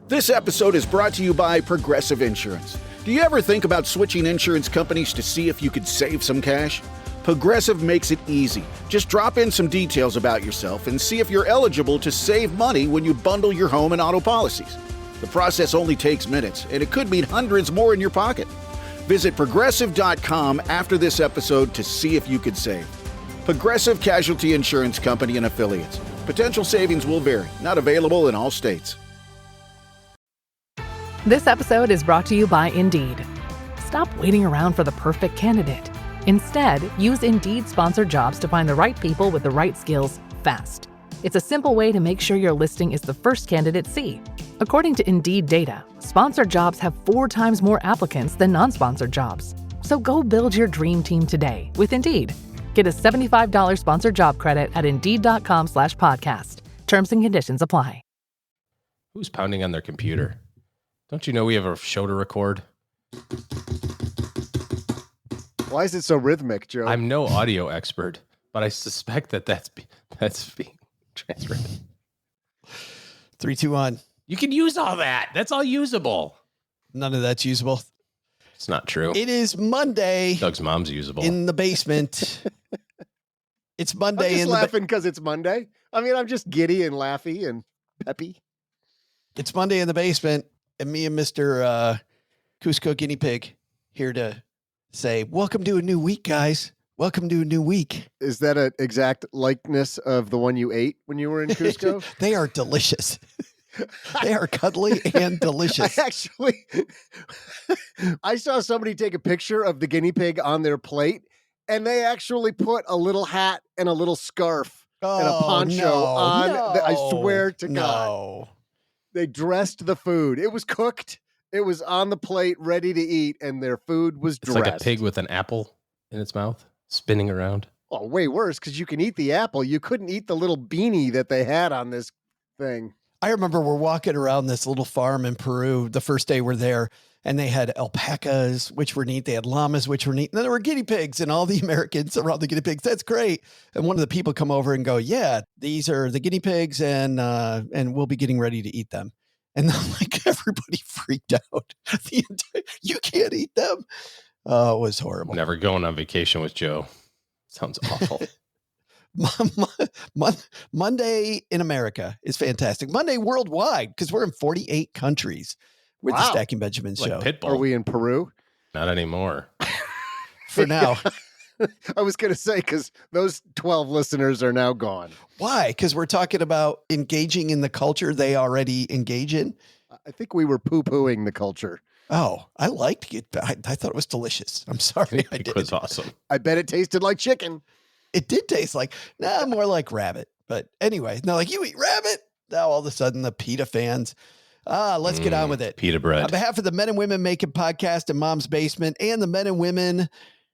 This episode is brought to you by Progressive Insurance. Do you ever think about switching insurance companies to see if you could save some cash? Progressive makes it easy. Just drop in some details about yourself and see if you're eligible to save money when you bundle your home and auto policies. The process only takes minutes, and it could mean hundreds more in your pocket. Visit Progressive.com after this episode to see if you could save. Progressive Casualty Insurance Company and Affiliates. Potential savings will vary. Not available in all states. This episode is brought to you by Indeed. Stop waiting around for the perfect candidate. Instead, use Indeed sponsored jobs to find the right people with the right skills fast. It's a simple way to make sure your listing is the first candidates see. According to Indeed data, sponsored jobs have 4 times more applicants than non-sponsored jobs. So go build your dream team today with Indeed. Get a $75 sponsored job credit at Indeed.com/podcast. Terms and conditions apply. Who's pounding on their computer? Don't you know we have a show to record? Why is it so rhythmic, Joe? I'm no audio expert, but I suspect that's being transferred. 3, 2, 1. You can use all that. That's all usable. None of that's usable. It's not true. It is Monday. Doug's mom's usable. In the basement. It's Monday. I'm just laughing because it's Monday. I mean, I'm just giddy and laughy and peppy. It's Monday in the basement, and me and Mr. Cusco Guinea Pig here to say, welcome to a new week, guys. Welcome to a new week. Is that an exact likeness of the one you ate when you were in Cusco? They are delicious. They are cuddly and delicious. I saw somebody take a picture of the guinea pig on their plate, and they actually put a little hat and a little scarf and a poncho on. I swear to God. They dressed the food. It was cooked. It was on the plate, ready to eat, and their food was dressed. It's like a pig with an apple in its mouth, spinning around. Oh, way worse, because you can eat the apple. You couldn't eat the little beanie that they had on this thing. I remember we're walking around this little farm in Peru the first day we're there, and they had alpacas, which were neat. They had llamas, which were neat. And then there were guinea pigs, and all the Americans around the guinea pigs. That's great. And one of the people come over and go, yeah, these are the guinea pigs, and we'll be getting ready to eat them. And then, like, everybody freaked out. You can't eat them. Oh, it was horrible. Never going on vacation with Joe. Sounds awful. Monday in America is fantastic. Monday worldwide, because we're in 48 countries with the Stacking Benjamins show. Pitbull. Are we in Peru? Not anymore. For now. I was going to say, because those 12 listeners are now gone. Why? Because we're talking about engaging in the culture they already engage in. I think we were poo-pooing the culture. Oh, I liked it. I thought it was delicious. I'm sorry. I did. It was awesome. I bet it tasted like chicken. It did taste like, more like rabbit. But anyway, now like, you eat rabbit? Now all of a sudden the PETA fans. Let's get on with it. PETA bread. On behalf of the Men and Women Making Podcast in Mom's Basement and the men and women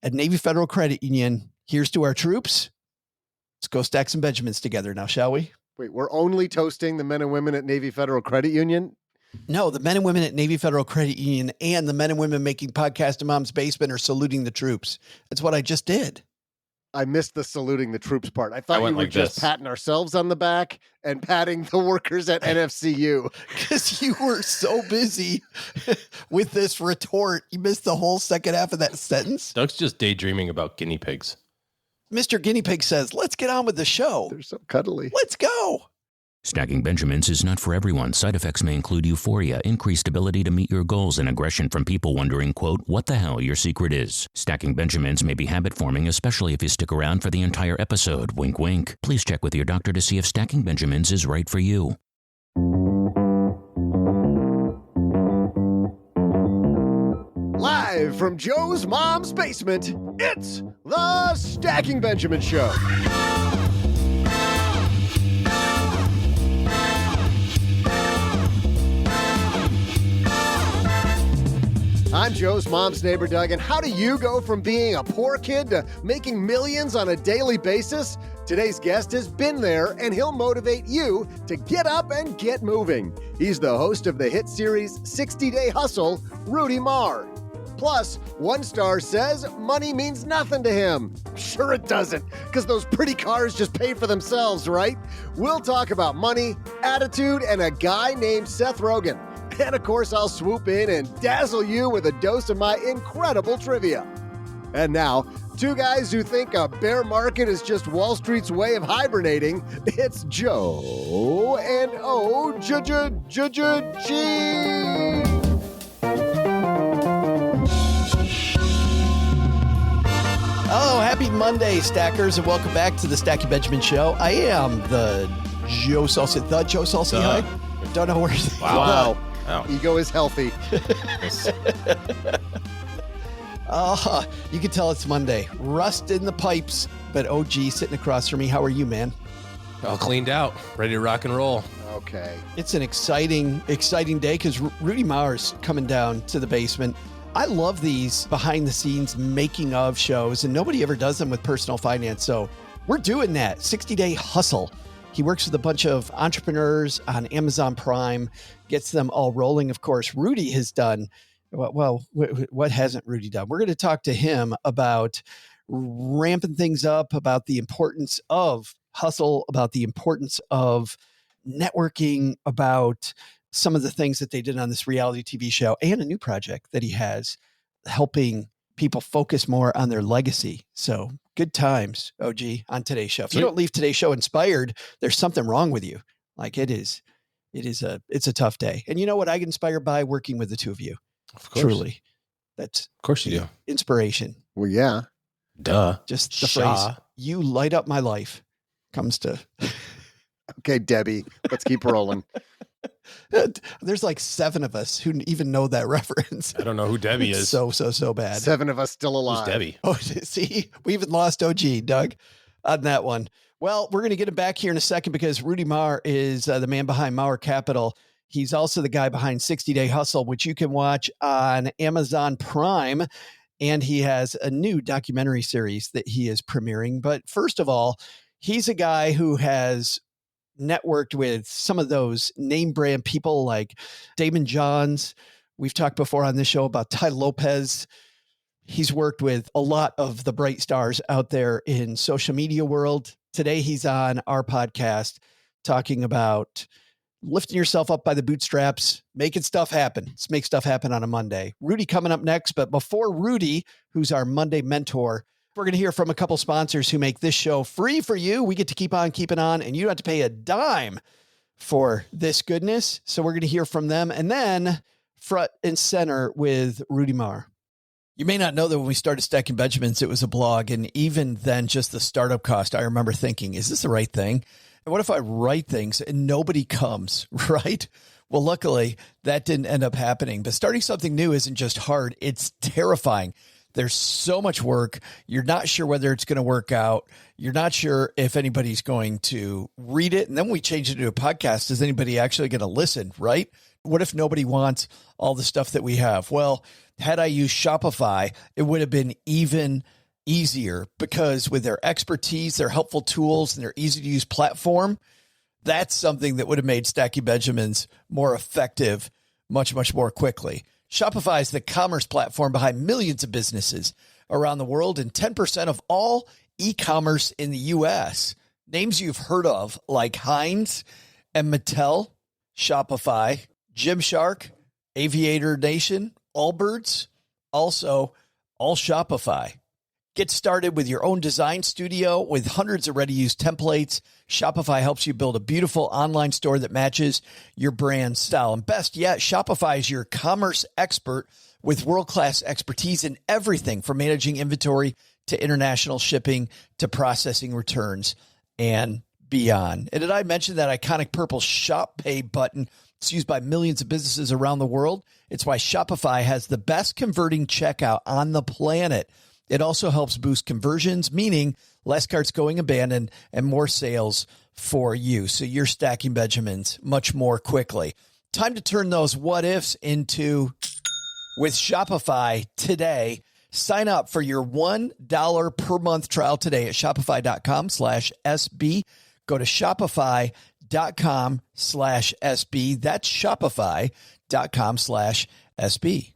at Navy Federal Credit Union, here's to our troops. Let's go stack some Benjamins together now, shall we? Wait, we're only toasting the men and women at Navy Federal Credit Union? No, the men and women at Navy Federal Credit Union and the Men and Women Making Podcast in Mom's Basement are saluting the troops. That's what I just did. I missed the saluting the troops part. I thought we were like just patting ourselves on the back and patting the workers at NFCU. Because you were so busy with this retort, you missed the whole second half of that sentence. Doug's just daydreaming about guinea pigs. Mr. Guinea Pig says, let's get on with the show. They're so cuddly. Let's go. Stacking Benjamins is not for everyone. Side effects may include euphoria, increased ability to meet your goals, and aggression from people wondering, quote, what the hell your secret is. Stacking Benjamins may be habit-forming, especially if you stick around for the entire episode. Wink, wink. Please check with your doctor to see if Stacking Benjamins is right for you. Live from Joe's mom's basement, it's the Stacking Benjamin Show. I'm Joe's mom's neighbor, Doug, and how do you go from being a poor kid to making millions on a daily basis? Today's guest has been there, and he'll motivate you to get up and get moving. He's the host of the hit series 60-Day Hustle, Rudy Mawer. Plus, one star says money means nothing to him. Sure it doesn't, because those pretty cars just pay for themselves, right? We'll talk about money, attitude, and a guy named Seth Rogen. And of course, I'll swoop in and dazzle you with a dose of my incredible trivia. And now, two guys who think a bear market is just Wall Street's way of hibernating. It's Joe and G. Oh, happy Monday, Stackers, and welcome back to the Stacky Benjamin Show. I am the Joe Saul-Sehy. Don't know where. Wow. Ego is healthy. You can tell it's Monday. Rust in the pipes, but OG sitting across from me. How are you, man? All cleaned out, ready to rock and roll. Okay. It's an exciting day because Rudy Mawer's coming down to the basement. I love these behind the scenes making of shows, and nobody ever does them with personal finance. So we're doing that 60-day hustle. He works with a bunch of entrepreneurs on Amazon Prime, gets them all rolling. Of course, Rudy has done, well, what hasn't Rudy done? We're going to talk to him about ramping things up, about the importance of hustle, about the importance of networking, about some of the things that they did on this reality TV show, and a new project that he has helping people focus more on their legacy. So good times, OG, on today's show. If you don't leave today's show inspired, there's something wrong with you. Like it's a tough day. And you know what I get inspired by? Working with the two of you. Of course. Truly. That's of course you do. Inspiration. Well, yeah. Duh. Just the phrase, you light up my life, comes to. Okay, Debbie, let's keep rolling. There's like 7 of us who even know that reference. I don't know who Debbie is. So bad. 7 of us still alive. Who's Debbie? Oh, see, we even lost OG, Doug, on that one. Well, we're going to get him back here in a second because Rudy Mawer is the man behind Mawer Capital. He's also the guy behind 60-Day Hustle, which you can watch on Amazon Prime. And he has a new documentary series that he is premiering. But first of all, he's a guy who has networked with some of those name brand people like Damon Johns. We've talked before on this show about Ty Lopez. He's worked with a lot of the bright stars out there in social media world. Today, he's on our podcast talking about lifting yourself up by the bootstraps, making stuff happen. Let's make stuff happen on a Monday. Rudy coming up next. But before Rudy, who's our Monday mentor, we're going to hear from a couple sponsors who make this show free for you. We get to keep on keeping on, and you don't have to pay a dime for this goodness. So we're going to hear from them. And then front and center with Rudy Mawer. You may not know that when we started Stacking Benjamins, it was a blog. And even then, just the startup cost, I remember thinking, is this the right thing? And what if I write things and nobody comes, right? Well, luckily, that didn't end up happening. But starting something new isn't just hard. It's terrifying. There's so much work. You're not sure whether it's going to work out. You're not sure if anybody's going to read it. And then we change it to a podcast. Is anybody actually going to listen, right? What if nobody wants all the stuff that we have? Well, had I used Shopify, it would have been even easier because with their expertise, their helpful tools, and their easy to use platform, that's something that would have made Stacky Benjamins more effective much, much more quickly. Shopify is the commerce platform behind millions of businesses around the world and 10% of all e-commerce in the U.S. Names you've heard of like Heinz and Mattel, Shopify, Gymshark, Aviator Nation, Allbirds, also all Shopify. Get started with your own design studio with hundreds of ready-to-use templates. Shopify helps you build a beautiful online store that matches your brand style. And best yet, Shopify is your commerce expert with world-class expertise in everything from managing inventory to international shipping to processing returns and beyond. And did I mention that iconic purple Shop Pay button? It's used by millions of businesses around the world. It's why Shopify has the best converting checkout on the planet. It also helps boost conversions, meaning less carts going abandoned and more sales for you. So you're stacking Benjamins much more quickly. Time to turn those what ifs into with Shopify today. Sign up for your $1 per month trial today at shopify.com/SB. Go to shopify.com/SB. That's shopify.com/SB.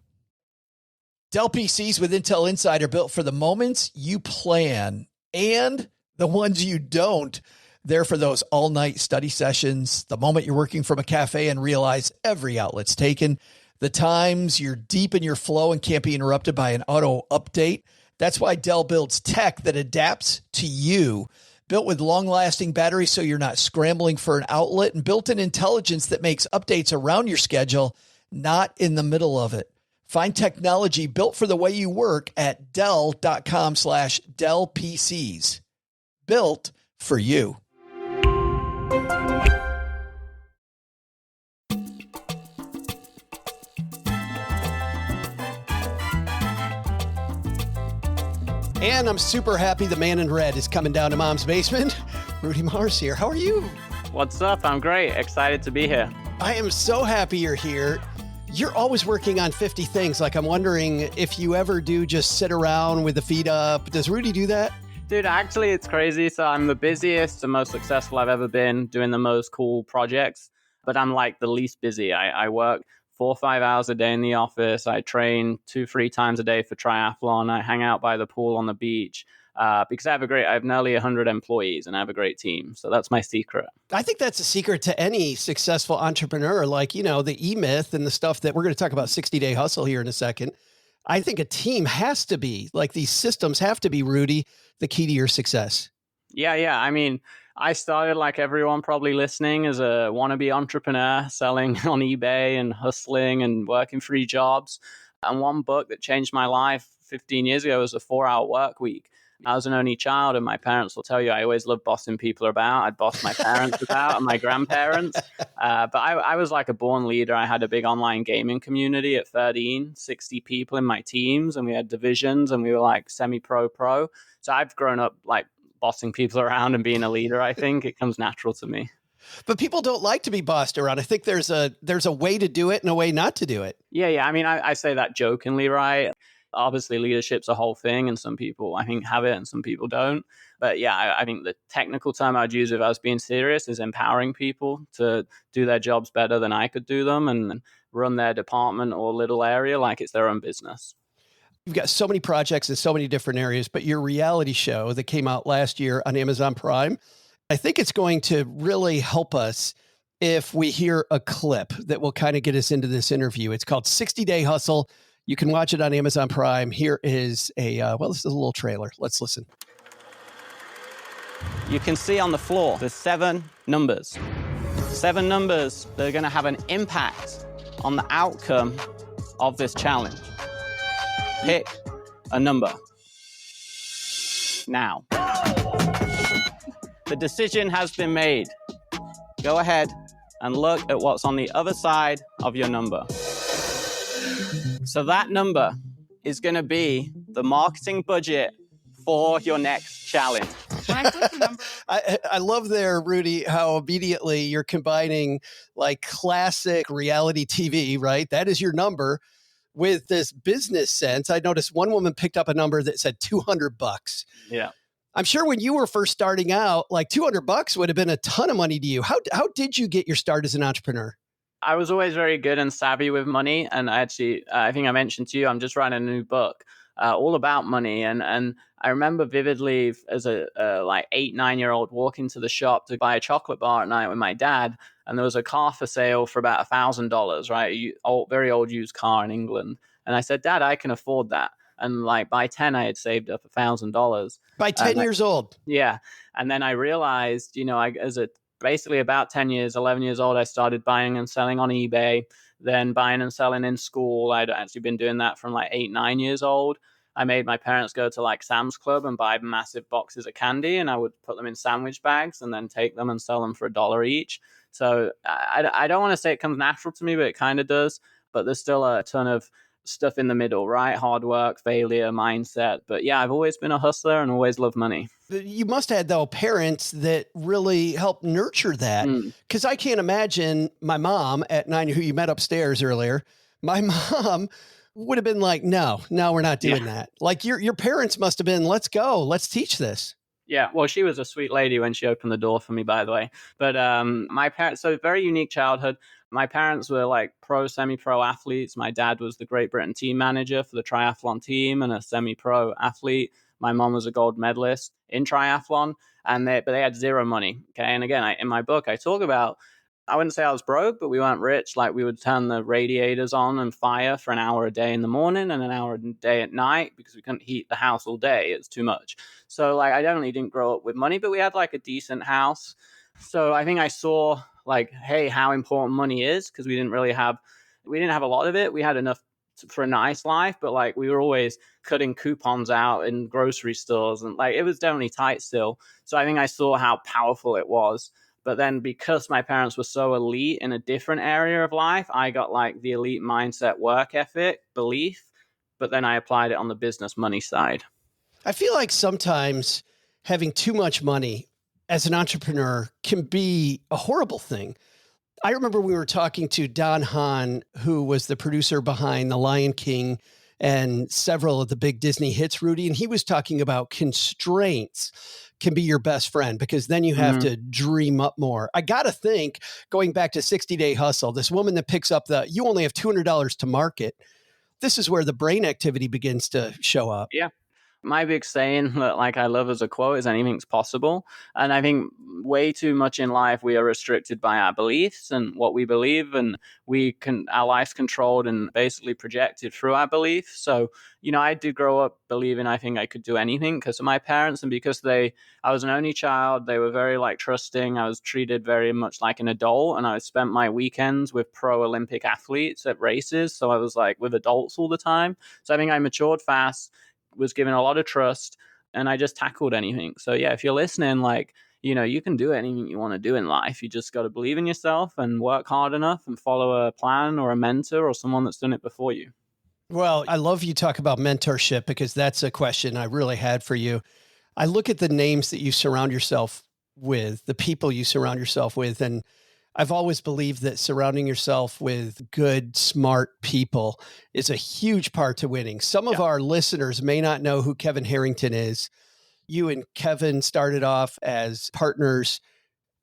Dell PCs with Intel Inside are built for the moments you plan and the ones you don't. There for those all-night study sessions, the moment you're working from a cafe and realize every outlet's taken, the times you're deep in your flow and can't be interrupted by an auto update. That's why Dell builds tech that adapts to you. Built with long-lasting batteries so you're not scrambling for an outlet, and built-in intelligence that makes updates around your schedule, not in the middle of it. Find technology built for the way you work at Dell.com/Dell PCs. Built for you. And I'm super happy the man in red is coming down to Mom's Basement. Rudy Mawer's here. How are you? What's up? I'm great. Excited to be here. I am so happy you're here. You're always working on 50 things. Like, I'm wondering if you ever do just sit around with the feet up. Does Rudy do that? Dude, actually, it's crazy. So I'm the busiest and most successful I've ever been, doing the most cool projects, but I'm like the least busy. I work 4 or 5 hours a day in the office. I train 2-3 times a day for triathlon. I hang out by the pool on the beach because I have nearly 100 employees and I have a great team. So that's my secret. I think that's a secret to any successful entrepreneur. Like, you know, the E-Myth and the stuff that we're going to talk about 60-day hustle here in a second. I think a team has to be, like, these systems have to be, Rudy, the key to your success. Yeah. I mean, I started, like everyone probably listening, as a wannabe entrepreneur, selling on eBay and hustling and working 3 jobs. And one book that changed my life 15 years ago was a 4-hour work week. I was an only child, and my parents will tell you I always loved bossing people about. I'd boss my parents about and my grandparents. But I was like a born leader. I had a big online gaming community at 13, 60 people in my teams, and we had divisions, and we were like semi-pro. So I've grown up like bossing people around and being a leader. I think it comes natural to me. But people don't like to be bossed around. I think there's a way to do it and a way not to do it. Yeah. I mean, I say that jokingly, right? Obviously, leadership's a whole thing, and some people, I think, have it and some people don't. But yeah, I think the technical term I'd use if I was being serious is empowering people to do their jobs better than I could do them and run their department or little area like it's their own business. You've got so many projects in so many different areas, but your reality show that came out last year on Amazon Prime, I think it's going to really help us if we hear a clip that will kind of get us into this interview. It's called 60-Day Hustle. You can watch it on Amazon Prime. Here is this is a little trailer. Let's listen. You can see on the floor, there's 7 numbers. 7 numbers that are going to have an impact on the outcome of this challenge. Pick a number. Now. The decision has been made. Go ahead and look at what's on the other side of your number. So that number is going to be the marketing budget for your next challenge. When I click the number, I love there, Rudy, how immediately you're combining like classic reality TV, right? That is your number with this business sense. I noticed one woman picked up a number that said $200. Yeah. I'm sure when you were first starting out, like $200 would have been a ton of money to you. How did you get your start as an entrepreneur? I was always very good and savvy with money. And I think I mentioned to you, I'm just writing a new book all about money. And I remember vividly as a like 8-9-year-old walking to the shop to buy a chocolate bar at night with my dad. And there was a car for sale for about $1,000, right? Very old used car in England. And I said, Dad, I can afford that. And like by 10, I had saved up $1,000. By 10 years old? Yeah. And then I realized, basically about 11 years old, I started buying and selling on eBay, then buying and selling in school. I'd actually been doing that from like 8-9 years old. I made my parents go to like Sam's Club and buy massive boxes of candy, and I would put them in sandwich bags and then take them and sell them for $1 each. So I don't want to say it comes natural to me, but it kind of does. But there's still a ton of stuff in the middle, right? Hard work, failure, mindset. But yeah, I've always been a hustler and always loved money. You must have had, though, parents that really helped nurture that. Because I can't imagine my mom at 9, who you met upstairs earlier, my mom would have been like, no, we're not doing that. Like your parents must have been, let's go, let's teach this. Yeah, well, she was a sweet lady when she opened the door for me, by the way. But my parents, so very unique childhood. My parents were like semi-pro athletes. My dad was the Great Britain team manager for the triathlon team and a semi-pro athlete. My mom was a gold medalist in triathlon, but they had zero money. Okay. And again, in my book, I talk about, I wouldn't say I was broke, but we weren't rich. Like we would turn the radiators on and fire for an hour a day in the morning and an hour a day at night because we couldn't heat the house all day. It's too much. So like I definitely didn't grow up with money, but we had like a decent house. So I think I saw like, hey, how important money is, because we didn't have a lot of it. We had enough for a nice life, but like we were always cutting coupons out in grocery stores, and like it was definitely tight still. So I think I saw how powerful it was. But then because my parents were so elite in a different area of life, I got like the elite mindset, work ethic, belief, but then I applied it on the business money side. I feel like sometimes having too much money as an entrepreneur can be a horrible thing. I remember we were talking to Don Hahn, who was the producer behind The Lion King and several of the big Disney hits, Rudy, and he was talking about constraints can be your best friend because then you have to dream up more. I got to think, going back to 60-Day Hustle, this woman that picks up you only have $200 to market. This is where the brain activity begins to show up. Yeah. My big saying that like I love as a quote is anything's possible. And I think way too much in life, we are restricted by our beliefs and what we believe, and our life's controlled and basically projected through our beliefs. So, I did grow up believing I think I could do anything because of my parents, and because I was an only child. They were very like trusting. I was treated very much like an adult, and I spent my weekends with pro Olympic athletes at races. So I was like with adults all the time. So I think I matured fast, was given a lot of trust, and I just tackled anything. So yeah, if you're listening, like, you can do anything you want to do in life. You just got to believe in yourself and work hard enough and follow a plan or a mentor or someone that's done it before you. Well, I love you talk about mentorship because that's a question I really had for you. I look at the names that you surround yourself with, the people you surround yourself with, and I've always believed that surrounding yourself with good, smart people is a huge part to winning. Some of our listeners may not know who Kevin Harrington is. You and Kevin started off as partners.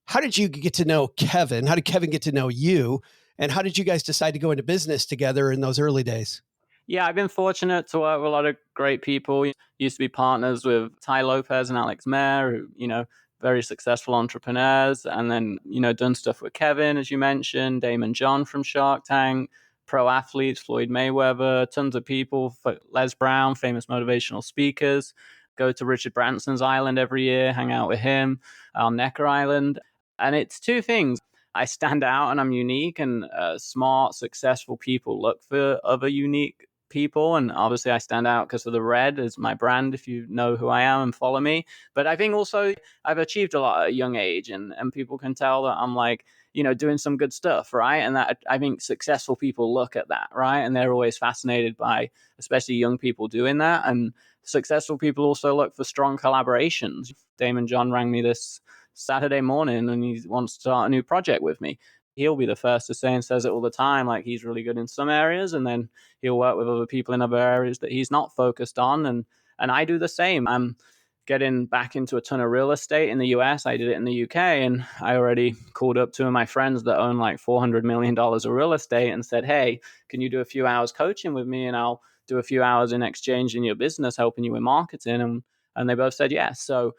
How did you get to know Kevin? How did Kevin get to know you? And how did you guys decide to go into business together in those early days? Yeah, I've been fortunate to work with a lot of great people. Used to be partners with Ty Lopez and Alex Mayer, who, very successful entrepreneurs, and then, done stuff with Kevin, as you mentioned, Damon John from Shark Tank, pro athletes, Floyd Mayweather, tons of people, Les Brown, famous motivational speakers, go to Richard Branson's island every year, hang out with him on Necker Island. And it's two things. I stand out and I'm unique, and smart, successful people look for other unique people. And obviously I stand out because of the red as my brand, if you know who I am and follow me. But I think also I've achieved a lot at a young age, and people can tell that I'm like, doing some good stuff, right? And that I think successful people look at that, right? And they're always fascinated by, especially young people doing that. And successful people also look for strong collaborations. Damon John rang me this Saturday morning and he wants to start a new project with me. He'll be the first to say, and says it all the time, like he's really good in some areas, and then he'll work with other people in other areas that he's not focused on. And I do the same. I'm getting back into a ton of real estate in the US. I did it in the UK, and I already called up two of my friends that own like $400 million of real estate and said, hey, can you do a few hours coaching with me? And I'll do a few hours in exchange in your business, helping you with marketing. And they both said yes. So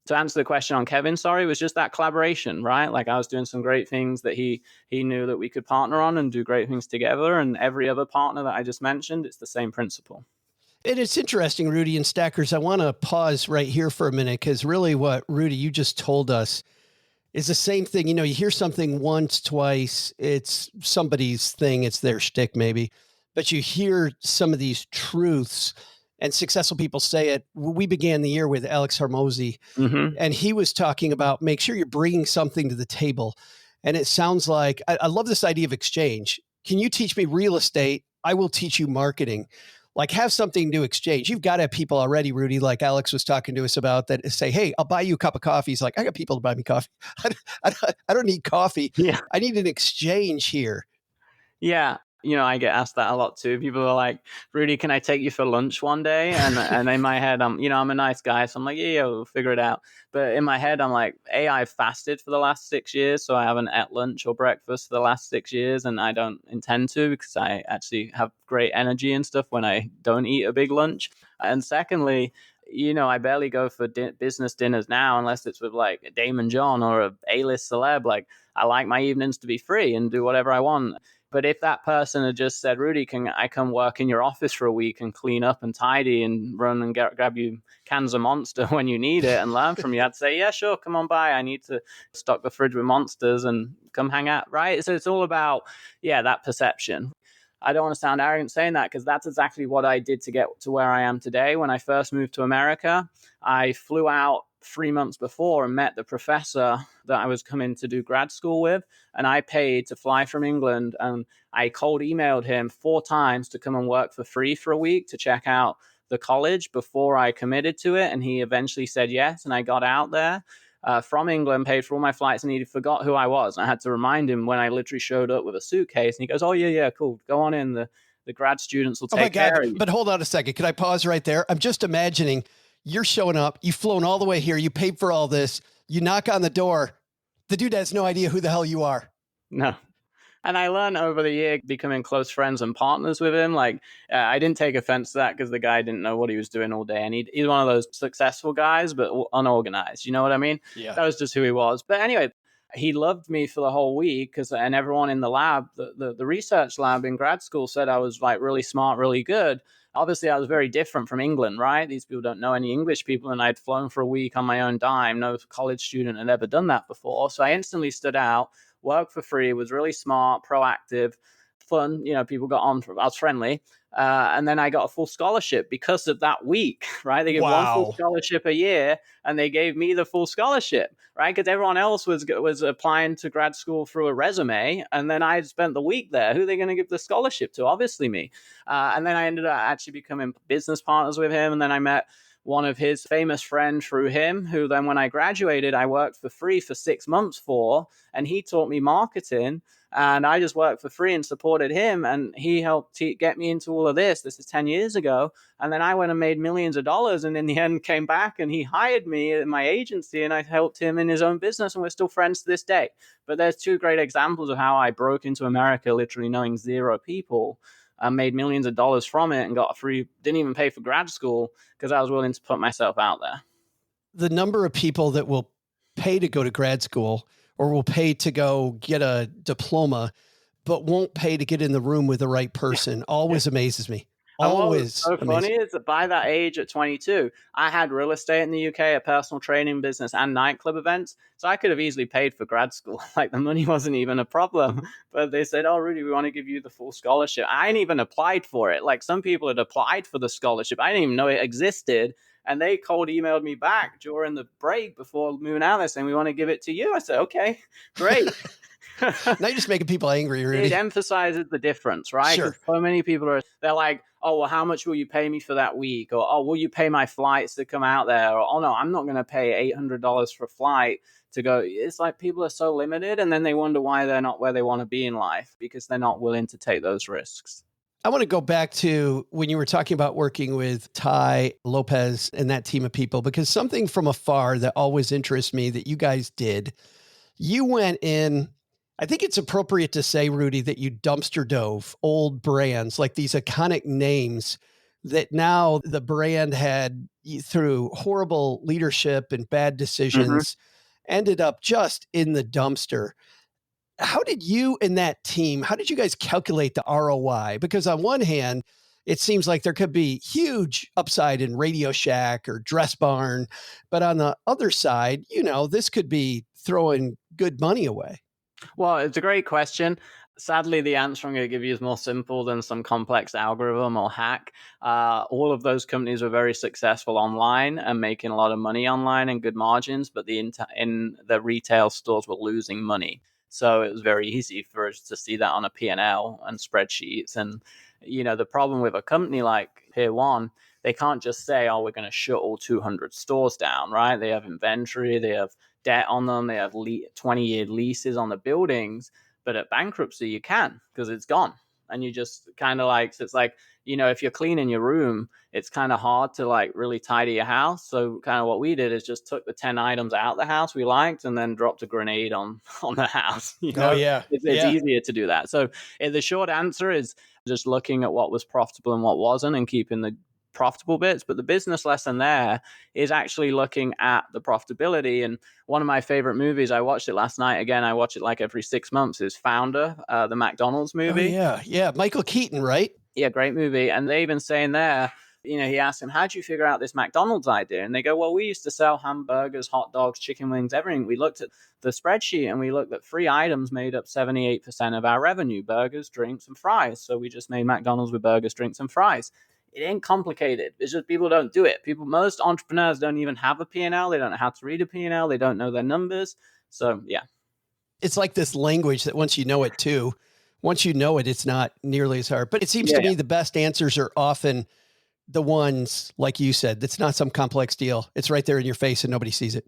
to answer the question on Kevin, it was just that collaboration, right? Like I was doing some great things that he knew that we could partner on and do great things together. And every other partner that I just mentioned, it's the same principle. And it's interesting, Rudy and Stackers, I want to pause right here for a minute, because really what, Rudy, you just told us is the same thing. You hear something once, twice, it's somebody's thing, it's their shtick maybe, but you hear some of these truths and successful people say it. We began the year with Alex Hormozy, and he was talking about make sure you're bringing something to the table. And it sounds like, I love this idea of exchange. Can you teach me real estate? I will teach you marketing. Like have something to exchange. You've got to have people already, Rudy, like Alex was talking to us about, that say, hey, I'll buy you a cup of coffee. He's like, I got people to buy me coffee. I don't need coffee. Yeah. I need an exchange here. Yeah. I get asked that a lot too. People are like, Rudy, can I take you for lunch one day? And in my head, I'm a nice guy. So I'm like, yeah, we'll figure it out. But in my head, I'm like, I've fasted for the last 6 years. So I haven't ate lunch or breakfast for the last 6 years. And I don't intend to, because I actually have great energy and stuff when I don't eat a big lunch. And secondly, I barely go for business dinners now unless it's with like Damon John or a A-list celeb. Like, I like my evenings to be free and do whatever I want. But if that person had just said, Rudy, can I come work in your office for a week and clean up and tidy and run and grab you cans of Monster when you need it and learn from you, I'd say, yeah, sure, come on by. I need to stock the fridge with Monsters and come hang out, right? So it's all about, that perception. I don't want to sound arrogant saying that, because that's exactly what I did to get to where I am today. When I first moved to America, I flew out 3 months before and met the professor that I was coming to do grad school with. And I paid to fly from England, and I cold emailed him 4 times to come and work for free for a week to check out the college before I committed to it. And he eventually said yes. And I got out there from England, paid for all my flights, and he forgot who I was. And I had to remind him when I literally showed up with a suitcase. And he goes, oh, yeah, cool. Go on in. The grad students will take care of you. But hold on a second. Could I pause right there? I'm just imagining you're showing up, you've flown all the way here, you paid for all this, you knock on the door, the dude has no idea who the hell you are. No. And I learned over the year, becoming close friends and partners with him. Like, I didn't take offense to that, because the guy didn't know what he was doing all day. And he's one of those successful guys, but unorganized. You know what I mean? Yeah. That was just who he was. But anyway, he loved me for the whole week, and everyone in the lab, the research lab in grad school, said I was like really smart, really good. Obviously, I was very different from England, right? These people don't know any English people, and I'd flown for a week on my own dime. No college student had ever done that before. So I instantly stood out, worked for free, was really smart, proactive, fun. People got on. I was friendly. And then I got a full scholarship because of that week, right? They give one full scholarship a year, and they gave me the full scholarship, right? Because everyone else was applying to grad school through a resume, and then I had spent the week there. Who are they going to give the scholarship to? Obviously me. And then I ended up actually becoming business partners with him, and then I met one of his famous friends through him, who then when I graduated, I worked for free for 6 months for, and he taught me marketing. And I just worked for free and supported him. And he helped get me into all of this. This is 10 years ago. And then I went and made millions of dollars. And in the end came back and he hired me in my agency, and I helped him in his own business. And we're still friends to this day. But there's 2 great examples of how I broke into America, literally knowing 0 people, and made millions of dollars from it, and got free, didn't even pay for grad school, because I was willing to put myself out there. The number of people that will pay to go to grad school, or will pay to go get a diploma, but won't pay to get in the room with the right person, always amazes me. Always. So funny is that by that age at 22, I had real estate in the UK, a personal training business, and nightclub events. So I could have easily paid for grad school. Like, the money wasn't even a problem. But they said, oh, Rudy, we want to give you the full scholarship. I ain't even applied for it. Like, some people had applied for the scholarship. I didn't even know it existed. And they cold emailed me back during the break before moving out there saying, we want to give it to you. I said, okay, great. Now you're just making people angry, Rudy. It emphasizes the difference, right? Sure. So many people they're like, oh, well, how much will you pay me for that week? Or, oh, will you pay my flights to come out there? Or, oh, no, I'm not going to pay $800 for a flight to go. It's like people are so limited, and then they wonder why they're not where they want to be in life, because they're not willing to take those risks. I want to go back to when you were talking about working with Ty Lopez and that team of people, because something from afar that always interests me that you guys did, you went in, I think it's appropriate to say, Rudy, that you dumpster dove old brands, like these iconic names that now the brand had, through horrible leadership and bad decisions, ended up just in the dumpster. How did you and that team, how did you guys calculate the ROI? Because on one hand, it seems like there could be huge upside in Radio Shack or Dress Barn. But on the other side, this could be throwing good money away. Well, it's a great question. Sadly, the answer I'm going to give you is more simple than some complex algorithm or hack. All of those companies were very successful online and making a lot of money online and good margins, but in the retail stores were losing money. So it was very easy for us to see that on a P&L and spreadsheets. And, the problem with a company like Pier 1, they can't just say, oh, we're going to shut all 200 stores down, right? They have inventory, they have debt on them, they have 20-year leases on the buildings. But at bankruptcy, you can, because it's gone. And you just kind of like, so it's like, if you're cleaning your room, it's kind of hard to like really tidy your house. So kind of what we did is just took the 10 items out of the house we liked and then dropped a grenade on the house. Oh, yeah. It's easier to do that. So the short answer is just looking at what was profitable and what wasn't, and keeping the profitable bits. But the business lesson there is actually looking at the profitability. And one of my favorite movies, I watched it last night. Again, I watch it like every 6 months, is Founder, the McDonald's movie. Oh, yeah. Michael Keaton, right? Yeah, great movie. And they even saying there, he asked him, how did you figure out this McDonald's idea? And they go, well, we used to sell hamburgers, hot dogs, chicken wings, everything. We looked at the spreadsheet and we looked at 3 items made up 78% of our revenue: burgers, drinks, and fries. So we just made McDonald's with burgers, drinks, and fries. It ain't complicated. It's just people don't do it. Most entrepreneurs don't even have a P&L. They don't know how to read a P&L. They don't know their numbers. So, yeah. It's like this language that once you know it too, once you know it, it's not nearly as hard. But it seems to me the best answers are often the ones, like you said, that's not some complex deal. It's right there in your face and nobody sees it.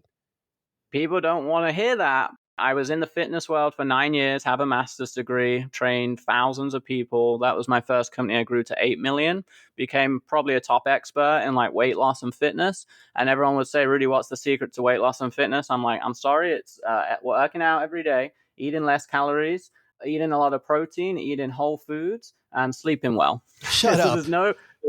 People don't want to hear that. I was in the fitness world for 9 years, have a master's degree, trained thousands of people. That was my first company. I grew to 8 million, became probably a top expert in like weight loss and fitness. And everyone would say, Rudy, what's the secret to weight loss and fitness? I'm like, I'm sorry. It's working out every day, eating less calories, eating a lot of protein, eating whole foods, and sleeping well. Shut up. There's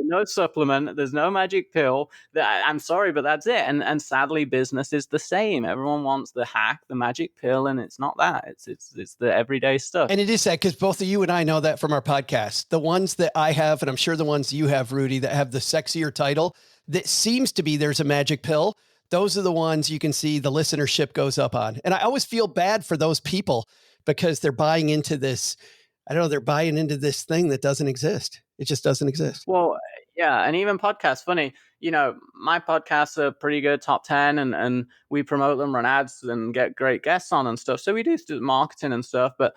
no supplement. There's no magic pill. I'm sorry, but that's it. And sadly, business is the same. Everyone wants the hack, the magic pill, and it's not that. It's the everyday stuff. And it is that, because both of you and I know that from our podcast. The ones that I have, and I'm sure the ones you have, Rudy, that have the sexier title, that seems to be there's a magic pill, those are the ones you can see the listenership goes up on. And I always feel bad for those people because they're buying into this. I don't know, they're buying into this thing that doesn't exist. It just doesn't exist. Well, yeah. And even podcasts, funny, my podcasts are pretty good, top 10, and we promote them, run ads, and get great guests on and stuff. So we do marketing and stuff. But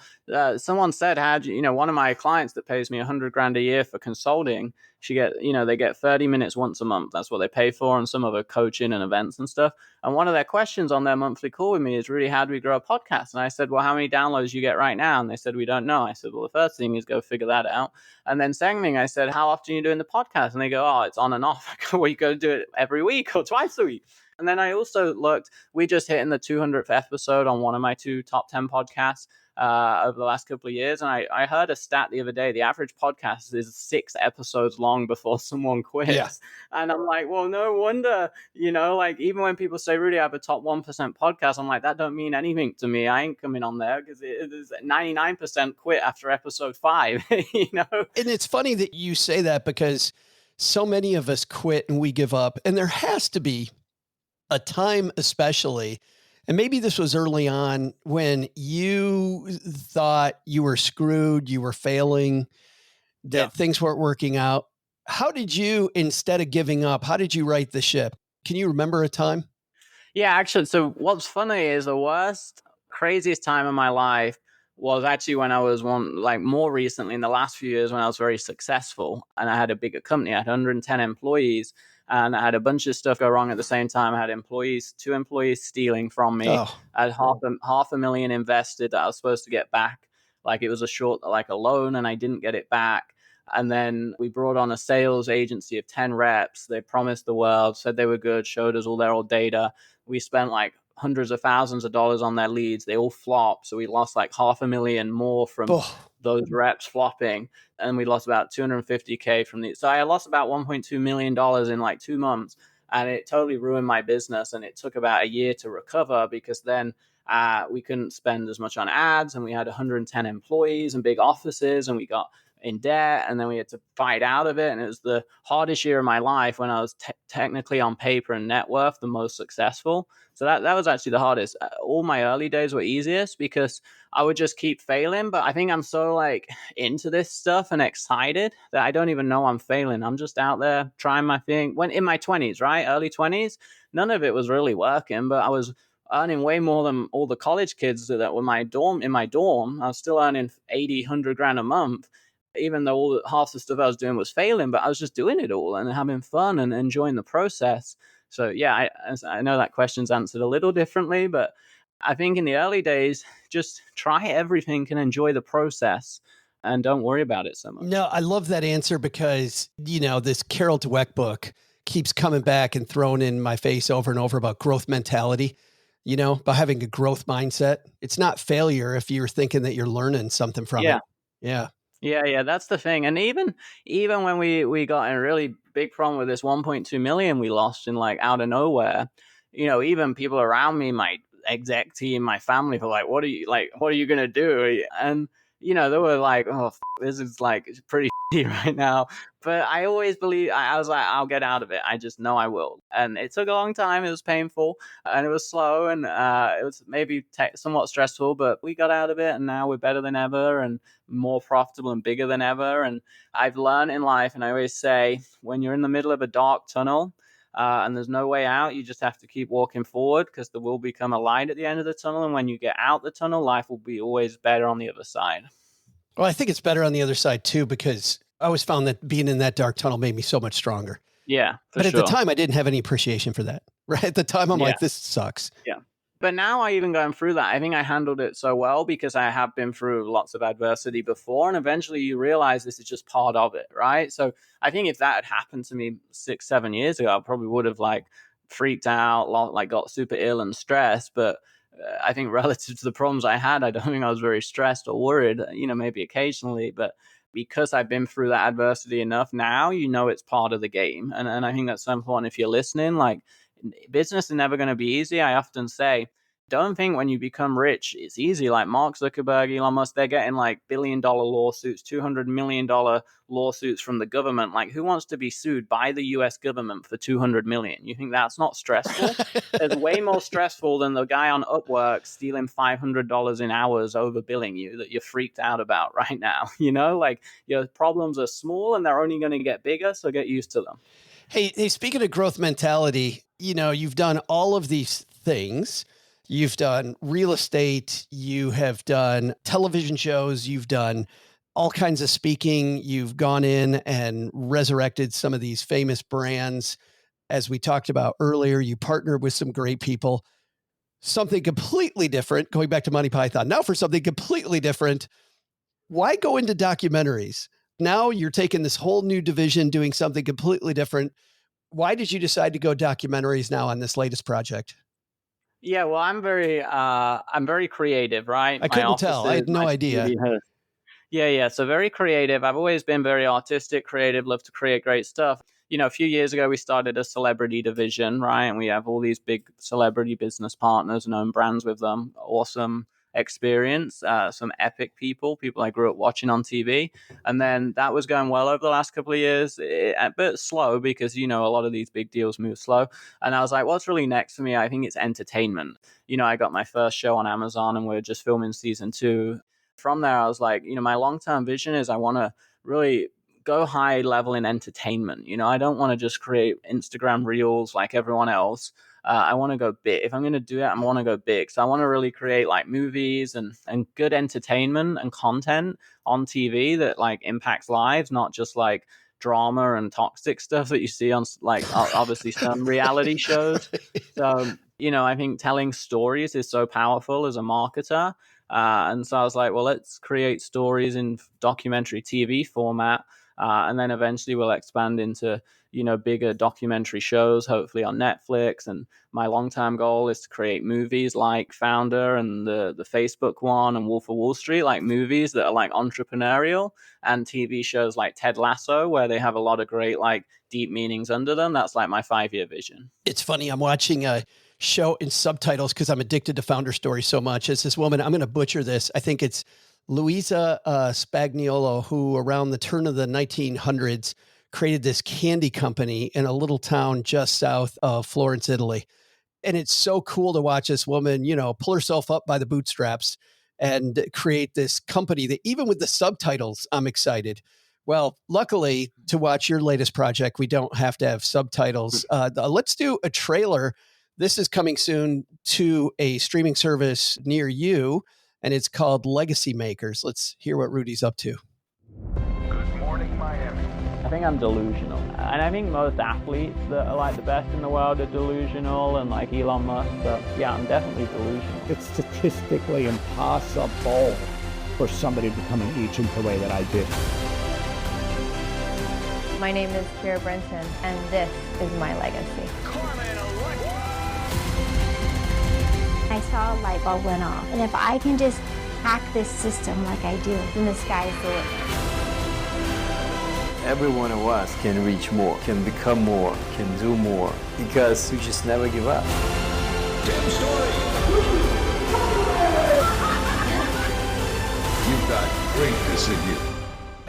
someone said, one of my clients that pays me $100,000 a year for consulting, they get 30 minutes once a month. That's what they pay for, and some other coaching and events and stuff. And one of their questions on their monthly call with me is, Rudy, how do we grow a podcast? And I said, well, how many downloads you get right now? And they said, we don't know. I said, well, the first thing is go figure that out. And then second thing, I said, how often are you doing the podcast? And they go, oh, it's on and off. I go, well, you got to do it every week or twice a week. And then I also looked, we just hit in the 200th episode on one of my 2 top 10 podcasts over the last couple of years. And I heard a stat the other day, the average podcast is 6 episodes long before someone quits. Yeah. And I'm like, well, no wonder, even when people say, Rudy, I have a top 1% podcast, I'm like, that don't mean anything to me. I ain't coming on there because it is 99% quit after episode 5, And it's funny that you say that because so many of us quit and we give up. And there has to be a time, especially, and maybe this was early on, when you thought you were screwed, you were failing, that things weren't working out. How did you, instead of giving up, how did you right the ship? Can you remember a time? Yeah, actually. So what's funny is the worst, craziest time of my life was actually when I was more recently in the last few years, when I was very successful and I had a bigger company. I had 110 employees. And I had a bunch of stuff go wrong at the same time. I had 2 employees stealing from me. Oh. I had half a million invested that I was supposed to get back. Like it was a loan, and I didn't get it back. And then we brought on a sales agency of 10 reps. They promised the world, said they were good, showed us all their old data. We spent like hundreds of thousands of dollars on their leads. They all flopped. So we lost like $500,000 more from those reps flopping. And we lost about $250K from these. So I lost about $1.2 million in like 2 months. And it totally ruined my business. And it took about a year to recover, because then we couldn't spend as much on ads. And we had 110 employees and big offices, and we got in debt, and then we had to fight out of it. And it was the hardest year of my life, when I was technically on paper and net worth the most successful. So that was actually the hardest. All my early days were easiest because I would just keep failing. But I think I'm so into this stuff and excited that I don't even know I'm failing. I'm just out there trying my thing. When in my 20s, right? Early 20s, none of it was really working, but I was earning way more than all the college kids that were in my dorm. I was still earning 80, 100 grand a month, even though half the stuff I was doing was failing, but I was just doing it all and having fun and enjoying the process. So yeah, I know that question's answered a little differently, but I think in the early days, just try everything and enjoy the process and don't worry about it so much. No, I love that answer because, this Carol Dweck book keeps coming back and thrown in my face over and over about growth mentality, about having a growth mindset. It's not failure if you're thinking that you're learning something from it. Yeah. Yeah, that's the thing. And even when we got in really big problem with this 1.2 million we lost in like out of nowhere. Even people around me, my exec team, my family, were like, what are you going to do? And, they were like, oh, this is like pretty right now. But I always believe, I was like, I'll get out of it. I just know I will. And it took a long time. It was painful and it was slow and it was maybe somewhat stressful, but we got out of it. And now we're better than ever and more profitable and bigger than ever. And I've learned in life, and I always say, when you're in the middle of a dark tunnel, and there's no way out, you just have to keep walking forward because there will become a light at the end of the tunnel. And when you get out the tunnel, life will be always better on the other side. Well, I think it's better on the other side too, because I always found that being in that dark tunnel made me so much stronger. Yeah. But at the time, I didn't have any appreciation for that. Right. At the time, I'm like, this sucks. Yeah. But now even going through that, I think I handled it so well because I have been through lots of adversity before. And eventually you realize this is just part of it, right? So I think if that had happened to me 6-7 years ago, I probably would have like freaked out, like got super ill and stressed. But I think relative to the problems I had, I don't think I was very stressed or worried, maybe occasionally. But because I've been through that adversity enough now, it's part of the game. And I think that's so important if you're listening, like, business is never going to be easy. I often say, don't think when you become rich, it's easy. Like Mark Zuckerberg, Elon Musk, they're getting like billion-dollar lawsuits, $200 million lawsuits from the government. Like, who wants to be sued by the US government for $200 million? You think that's not stressful? It's way more stressful than the guy on Upwork stealing $500 in hours overbilling you that you're freaked out about right now. Like your problems are small and they're only going to get bigger. So get used to them. Hey, speaking of growth mentality, you've done all of these things. You've done real estate, you have done television shows, you've done all kinds of speaking. You've gone in and resurrected some of these famous brands. As we talked about earlier, you partnered with some great people. Something completely different, going back to Monty Python. Now for something completely different, why go into documentaries? Now you're taking this whole new division, doing something completely different. Why did you decide to go documentaries now on this latest project? Yeah, well, I'm very creative, right? I couldn't tell. I had no idea. Yeah. So very creative. I've always been very artistic, creative, love to create great stuff. A few years ago, we started a celebrity division, right? And we have all these big celebrity business partners and own brands with them. Awesome experience, some epic people I grew up watching on TV. And then that was going well over the last couple of years, a bit slow because, a lot of these big deals move slow. And I was like, what's really next for me? I think it's entertainment. I got my first show on Amazon and we're just filming season 2. From there, I was like, my long-term vision is I want to really go high level in entertainment. I don't want to just create Instagram reels like everyone else. I want to go big. If I'm going to do it, I want to go big. So I want to really create like movies and good entertainment and content on TV that like impacts lives, not just like drama and toxic stuff that you see on like obviously some reality shows. So, I think telling stories is so powerful as a marketer. And so I was like, well, let's create stories in documentary TV format. And then eventually we'll expand into, bigger documentary shows, hopefully on Netflix. And my long-term goal is to create movies like Founder and the Facebook one and Wolf of Wall Street, like movies that are like entrepreneurial, and TV shows like Ted Lasso, where they have a lot of great, like deep meanings under them. That's like my 5-year vision. It's funny. I'm watching a show in subtitles because I'm addicted to Founder stories so much. It's this woman, I'm going to butcher this. I think it's Luisa Spagnuolo, who around the turn of the 1900s created this candy company in a little town just south of Florence, Italy. And it's so cool to watch this woman, pull herself up by the bootstraps and create this company that even with the subtitles, I'm excited. Well, luckily to watch your latest project, we don't have to have subtitles. Let's do a trailer. This is coming soon to a streaming service near you, and it's called Legacy Makers. Let's hear what Rudy's up to. Good morning, Miami. I think I'm delusional. And I think most athletes that are like the best in the world are delusional, and like Elon Musk. But yeah, I'm definitely delusional. It's statistically impossible for somebody to become an agent the way that I did. My name is Kira Brenton, and this is my legacy. I saw a light bulb went off, and if I can just hack this system like I do, then the sky's the limit. every one of us can reach more, can become more, can do more, because we just never give up. Tim Story. You've got greatness in you.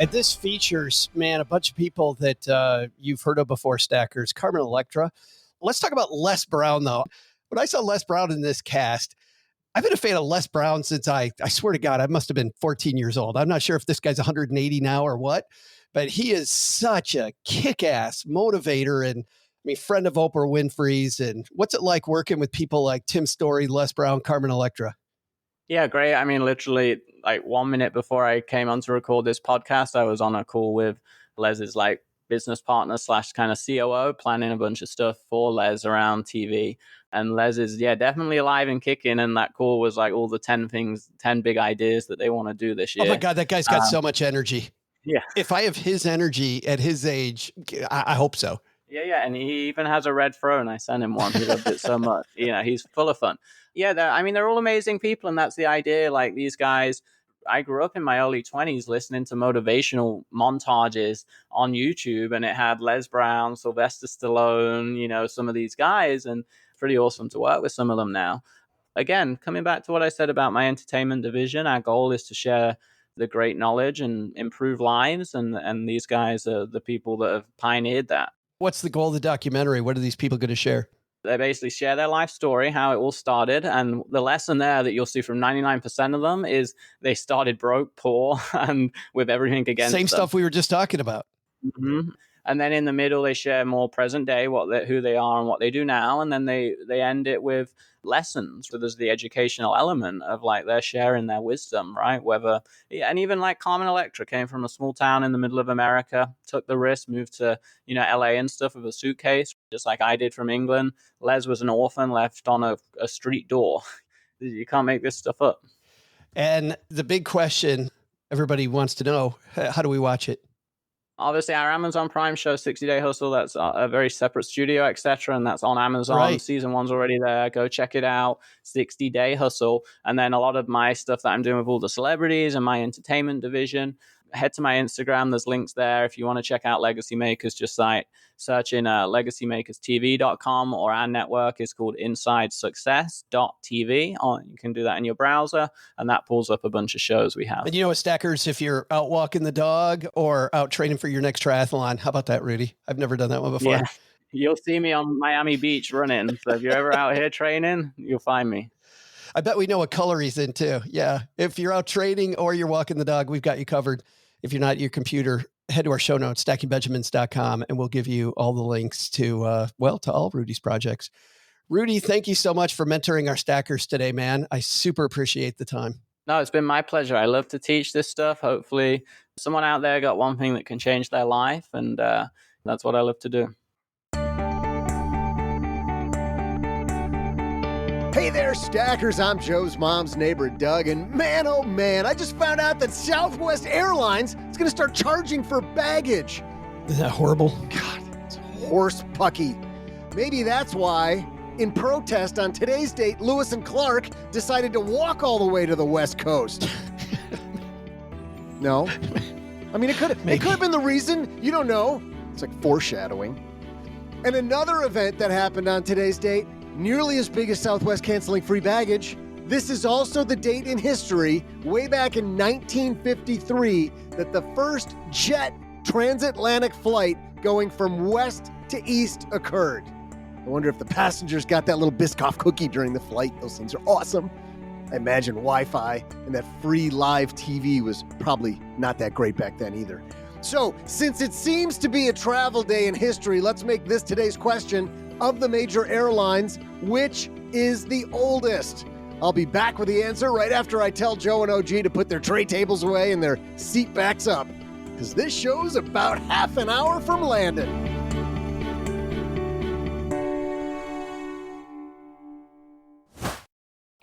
And this features, man, a bunch of people that you've heard of before, Stackers. Carmen Electra. Let's talk about Les Brown, though. When I saw Les Brown in this cast, I've been a fan of Les Brown since I swear to God, I must have been 14 years old. I'm not sure if this guy's 180 now or what, but he is such a kick-ass motivator and, I mean, friend of Oprah Winfrey's. And what's it like working with people like Tim Story, Les Brown, Carmen Electra? Yeah, great. I mean, literally, like 1 minute before I came on to record this podcast, I was on a call with Les's like business partner / kind of COO, planning a bunch of stuff for Les around TV. And Les is, definitely alive and kicking. And that call was like all the 10 big ideas that they want to do this year. Oh my God, that guy's got so much energy. Yeah. If I have his energy at his age, I hope so. Yeah. And he even has a red throne. I sent him one. He loved it so much. He's full of fun. Yeah, they're all amazing people. And that's the idea. Like these guys, I grew up in my early 20s listening to motivational montages on YouTube. And it had Les Brown, Sylvester Stallone, some of these guys. And pretty awesome to work with some of them now. Again, coming back to what I said about my entertainment division, our goal is to share the great knowledge and improve lives. And these guys are the people that have pioneered that. What's the goal of the documentary? What are these people going to share? They basically share their life story, how it all started. And the lesson there that you'll see from 99% of them is they started broke, poor, and with everything against them. Same stuff we were just talking about. Mm-hmm. And then in the middle, they share more present day, who they are and what they do now. And then they end it with lessons. So there's the educational element of like they're sharing their wisdom, right? And even like Carmen Electra came from a small town in the middle of America, took the risk, moved to, LA and stuff with a suitcase, just like I did from England. Les was an orphan left on a street door. You can't make this stuff up. And the big question everybody wants to know, how do we watch it? Obviously, our Amazon Prime show, 60 Day Hustle, that's a very separate studio, etc. And that's on Amazon. Right. Season 1's already there. Go check it out. 60 Day Hustle. And then a lot of my stuff that I'm doing with all the celebrities and my entertainment division. Head to my Instagram. There's links there. If you want to check out Legacy Makers, just search in legacymakerstv.com, or our network is called InsideSuccess.tv. You can do that in your browser, and that pulls up a bunch of shows we have. And Stackers, if you're out walking the dog or out training for your next triathlon, how about that, Rudy? I've never done that one before. Yeah. You'll see me on Miami Beach running. So if you're ever out here training, you'll find me. I bet we know what color he's in too. Yeah. If you're out training or you're walking the dog, we've got you covered. If you're not at your computer, head to our show notes, stackingbenjamins.com, and we'll give you all the links to all Rudy's projects. Rudy, thank you so much for mentoring our stackers today, man. I super appreciate the time. No, it's been my pleasure. I love to teach this stuff. Hopefully someone out there got one thing that can change their life, and that's what I love to do. Hey there, Stackers. I'm Joe's mom's neighbor, Doug. And man, oh man, I just found out that Southwest Airlines is going to start charging for baggage. Isn't that horrible? God, it's horse pucky. Maybe that's why, in protest on today's date, Lewis and Clark decided to walk all the way to the West Coast. No? I mean, it could have been the reason. You don't know. It's like foreshadowing. And another event that happened on today's date, nearly as big as Southwest canceling free baggage. This is also the date in history, way back in 1953, that the first jet transatlantic flight going from west to east occurred. I wonder if the passengers got that little Biscoff cookie during the flight. Those things are awesome. I imagine Wi-Fi and that free live TV was probably not that great back then either. So, since it seems to be a travel day in history, let's make this today's question. Of the major airlines, which is the oldest? I'll be back with the answer right after I tell Joe and OG to put their tray tables away and their seat backs up, because this show's about half an hour from landing.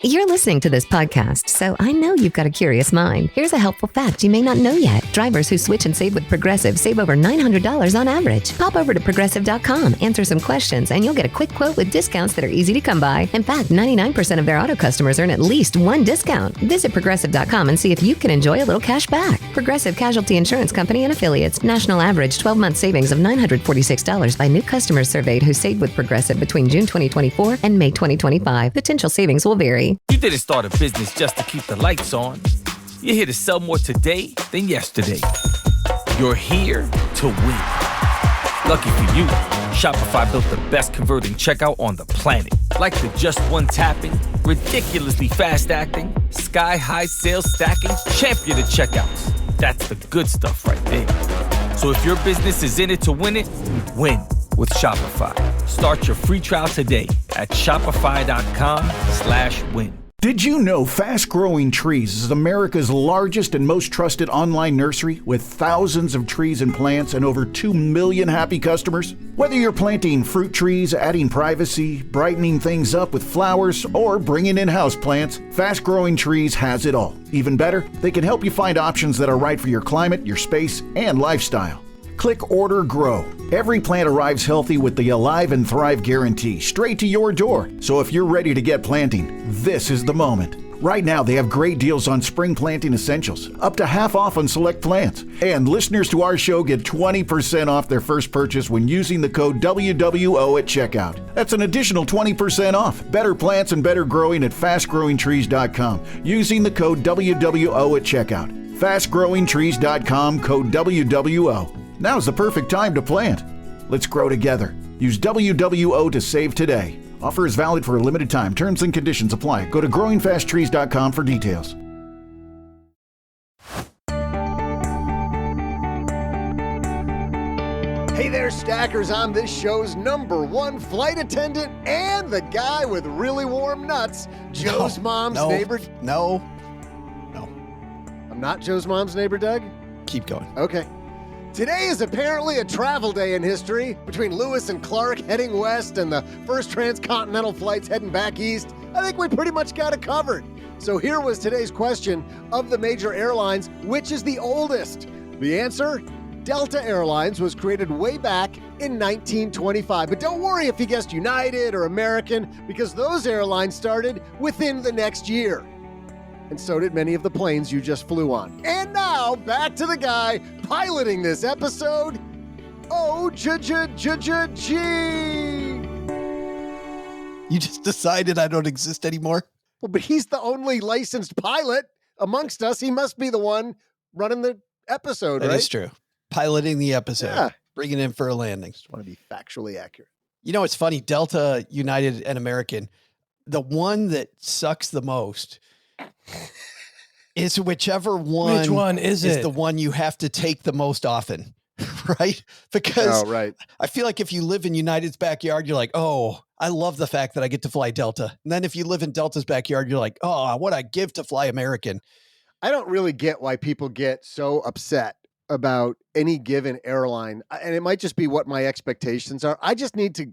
Your You're listening to this podcast, so I know you've got a curious mind. Here's a helpful fact you may not know yet. Drivers who switch and save with Progressive save over $900 on average. Pop over to Progressive.com, answer some questions, and you'll get a quick quote with discounts that are easy to come by. In fact, 99% of their auto customers earn at least one discount. Visit Progressive.com and see if you can enjoy a little cash back. Progressive Casualty Insurance Company and Affiliates. National average 12-month savings of $946 by new customers surveyed who saved with Progressive between June 2024 and May 2025. Potential savings will vary. You didn't start a business just to keep the lights on. You're here to sell more today than yesterday. You're here to win. Lucky for you, Shopify built the best converting checkout on the planet. Like the just one tapping, ridiculously fast acting, sky-high sales stacking, champion of checkouts. That's the good stuff right there. So if your business is in it to win it, win with Shopify. Start your free trial today at shopify.com/win. Did you know Fast Growing Trees is America's largest and most trusted online nursery with thousands of trees and plants and over 2 million happy customers? Whether you're planting fruit trees, adding privacy, brightening things up with flowers, or bringing in house plants, Fast Growing Trees has it all. Even better, they can help you find options that are right for your climate, your space, and lifestyle. Click Order Grow. Every plant arrives healthy with the Alive and Thrive guarantee straight to your door. So if you're ready to get planting, this is the moment. Right now, they have great deals on spring planting essentials, up to half off on select plants. And listeners to our show get 20% off their first purchase when using the code WWO at checkout. That's an additional 20% off. Better plants and better growing at fastgrowingtrees.com using the code WWO at checkout. Fastgrowingtrees.com, code WWO. Now's the perfect time to plant. Let's grow together. Use WWO to save today. Offer is valid for a limited time. Terms and conditions apply. Go to growingfasttrees.com for details. Hey there, stackers. I'm this show's #1 flight attendant and the guy with really warm nuts, Joe's mom's neighbor. No. I'm not Joe's mom's neighbor, Doug? Keep going. Okay. Today is apparently a travel day in history. Between Lewis and Clark heading west and the first transcontinental flights heading back east, I think we pretty much got it covered. So here was today's question. Of the major airlines, which is the oldest? The answer? Delta Airlines was created way back in 1925. But don't worry if you guessed United or American, because those airlines started within the next year. And so did many of the planes you just flew on. And now, back to the guy piloting this episode, G. You just decided I don't exist anymore? Well, but he's the only licensed pilot amongst us. He must be the one running the episode, right? That is true. Piloting the episode. Yeah. Bringing in for a landing. Just want to be factually accurate. You know, it's funny. Delta, United, and American, the one that sucks the most is whichever one. Which one is it? The one you have to take the most often, right? Because I feel like if you live in United's backyard, you're like, oh, I love the fact that I get to fly Delta. And then if you live in Delta's backyard, you're like, oh, what I give to fly American. I don't really get why people get so upset about any given airline. And it might just be what my expectations are. I just need to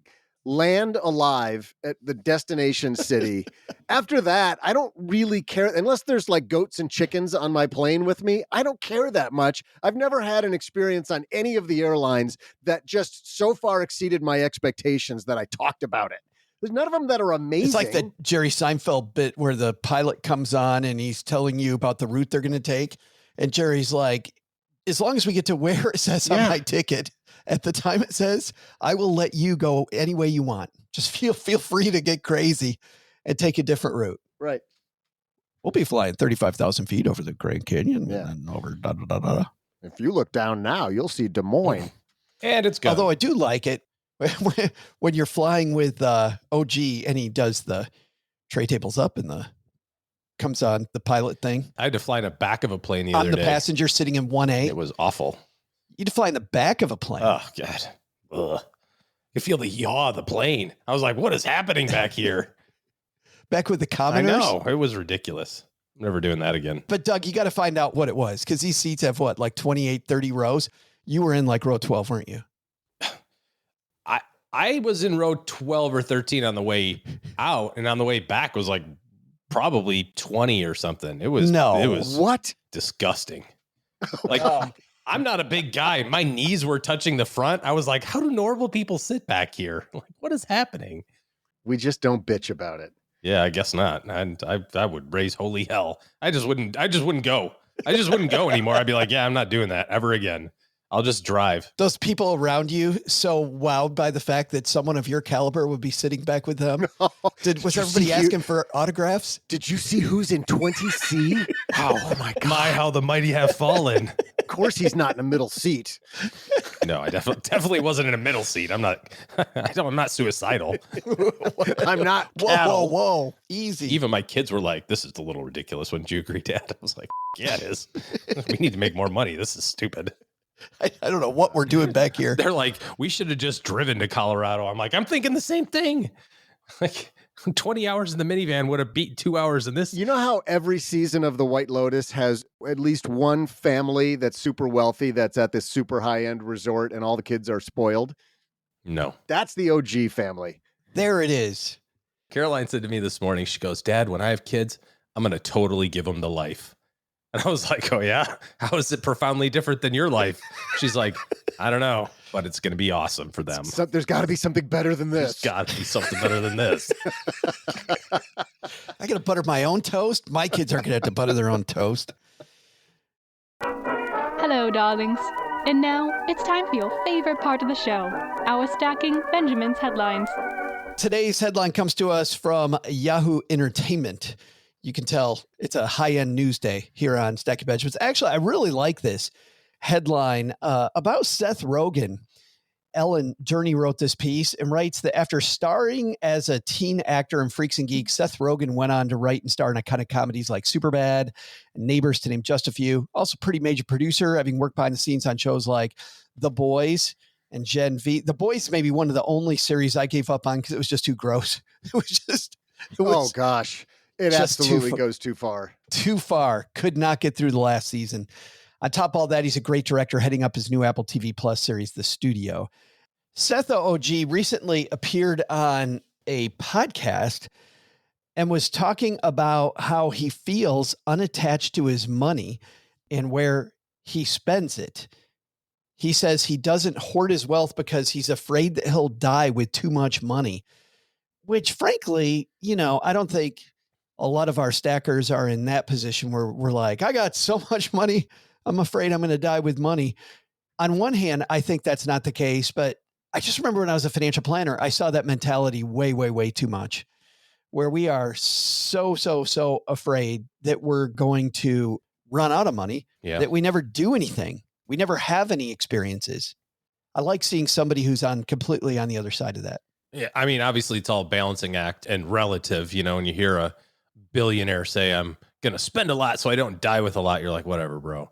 land alive at the destination city. After that, I don't really care unless there's like goats and chickens on my plane with me. I don't care that much. I've never had an experience on any of the airlines that just so far exceeded my expectations that I talked about it. There's none of them that are amazing. It's like the Jerry Seinfeld bit where the pilot comes on and he's telling you about the route they're going to take. And Jerry's like, as long as we get to where it says on my ticket, at the time it says, I will let you go any way you want. Just feel free to get crazy and take a different route. Right. We'll be flying 35,000 feet over the Grand Canyon and over If you look down now, you'll see Des Moines. And it's good. Although I do like it when you're flying with OG and he does the tray tables up and comes on the pilot thing. I had to fly in the back of a plane the other day. I'm the passenger sitting in 1A. It was awful. You had to fly in the back of a plane. Oh, God. Ugh. You feel the yaw of the plane. I was like, what is happening back here? Back with the commoners? I know. It was ridiculous. I'm never doing that again. But, Doug, you got to find out what it was because these seats have what, like 28, 30 rows? You were in like row 12, weren't you? I was in row 12 or 13 on the way out, and on the way back was like probably 20 or something. It was what? Disgusting. Like, I'm not a big guy. My knees were touching the front. I was like, how do normal people sit back here? Like, what is happening? We just don't bitch about it. Yeah, I guess not. And I would raise holy hell. I just wouldn't go. I just wouldn't go anymore. I'd be like, yeah, I'm not doing that ever again. I'll just drive. Those people around you so wowed by the fact that someone of your caliber would be sitting back with them. Was everybody asking for autographs? Did you see who's in 20C? Oh my God. My, how the mighty have fallen. Of course he's not in a middle seat. No, I definitely wasn't in a middle seat. I'm not suicidal. I'm not. Whoa. Easy. Even my kids were like, this is a little ridiculous. Wouldn't you agree, Dad? I was like, yeah, it is. We need to make more money. This is stupid. I don't know what we're doing back here. They're like, we should have just driven to Colorado. I'm like, I'm thinking the same thing. Like 20 hours in the minivan would have beat 2 hours in this. You know how every season of The White Lotus has at least one family that's super wealthy that's at this super high-end resort and all the kids are spoiled? No. That's the OG family. There it is. Caroline said to me this morning, she goes, Dad, when I have kids, I'm going to totally give them the life. And I was like, oh, yeah? How is it profoundly different than your life? She's like, I don't know, but it's going to be awesome for them. So, there's got to be something better than this. There's got to be something better than this. I got to butter my own toast. My kids aren't going to have to butter their own toast. Hello, darlings. And now it's time for your favorite part of the show, our Stacking Benjamin's headlines. Today's headline comes to us from Yahoo Entertainment. You can tell it's a high-end news day here on Stacking Benjamins. Actually, I really like this headline about Seth Rogen. Ellen Journey wrote this piece and writes that after starring as a teen actor in Freaks and Geeks, Seth Rogen went on to write and star in iconic comedies like Superbad and Neighbors, to name just a few. Also pretty major producer, having worked behind the scenes on shows like The Boys and Gen V. The Boys may be one of the only series I gave up on because it was just too gross. Oh, gosh. It absolutely goes too far. Too far. Could not get through the last season. On top of all that, he's a great director heading up his new Apple TV Plus series, The Studio. Seth OG recently appeared on a podcast and was talking about how he feels unattached to his money and where he spends it. He says he doesn't hoard his wealth because he's afraid that he'll die with too much money, which frankly, I don't think a lot of our stackers are in that position where we're like, I got so much money, I'm afraid I'm going to die with money. On one hand, I think that's not the case, but I just remember when I was a financial planner, I saw that mentality way, way, way too much, where we are so afraid that we're going to run out of money, that we never do anything. We never have any experiences. I like seeing somebody who's completely on the other side of that. Yeah, I mean, obviously it's all a balancing act and relative, when you hear a billionaire say, I'm going to spend a lot so I don't die with a lot, you're like, whatever, bro.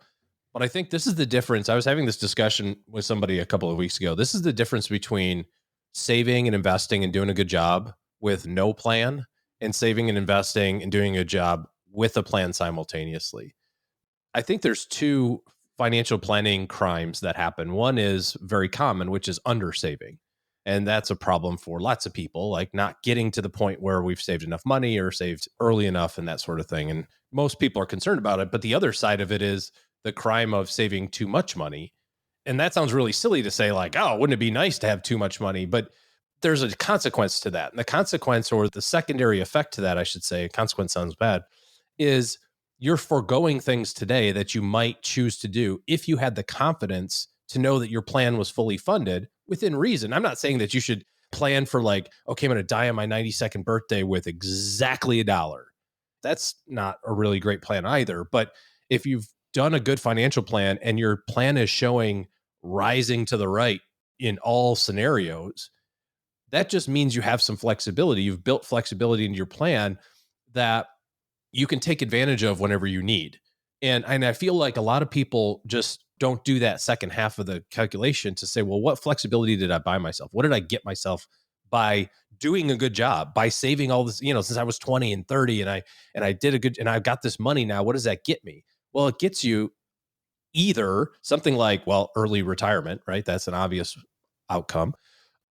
But I think this is the difference. I was having this discussion with somebody a couple of weeks ago. This is the difference between saving and investing and doing a good job with no plan and saving and investing and doing a good job with a plan simultaneously. I think there's two financial planning crimes that happen. One is very common, which is undersaving. And that's a problem for lots of people, like not getting to the point where we've saved enough money or saved early enough and that sort of thing. And most people are concerned about it. But the other side of it is the crime of saving too much money. And that sounds really silly to say like, oh, wouldn't it be nice to have too much money? But there's a consequence to that. And the consequence, or the secondary effect to that, I should say, consequence sounds bad, is you're foregoing things today that you might choose to do if you had the confidence to know that your plan was fully funded within reason. I'm not saying that you should plan for like, okay, I'm going to die on my 92nd birthday with exactly $1. That's not a really great plan either. But if you've done a good financial plan and your plan is showing rising to the right in all scenarios, that just means you have some flexibility. You've built flexibility into your plan that you can take advantage of whenever you need. And I feel like a lot of people just don't do that second half of the calculation to say, well, what flexibility did I buy myself? What did I get myself by doing a good job, by saving all this, since I was 20 and 30 and I did a good, and I've got this money now, what does that get me? Well, it gets you either something like, early retirement, right? That's an obvious outcome.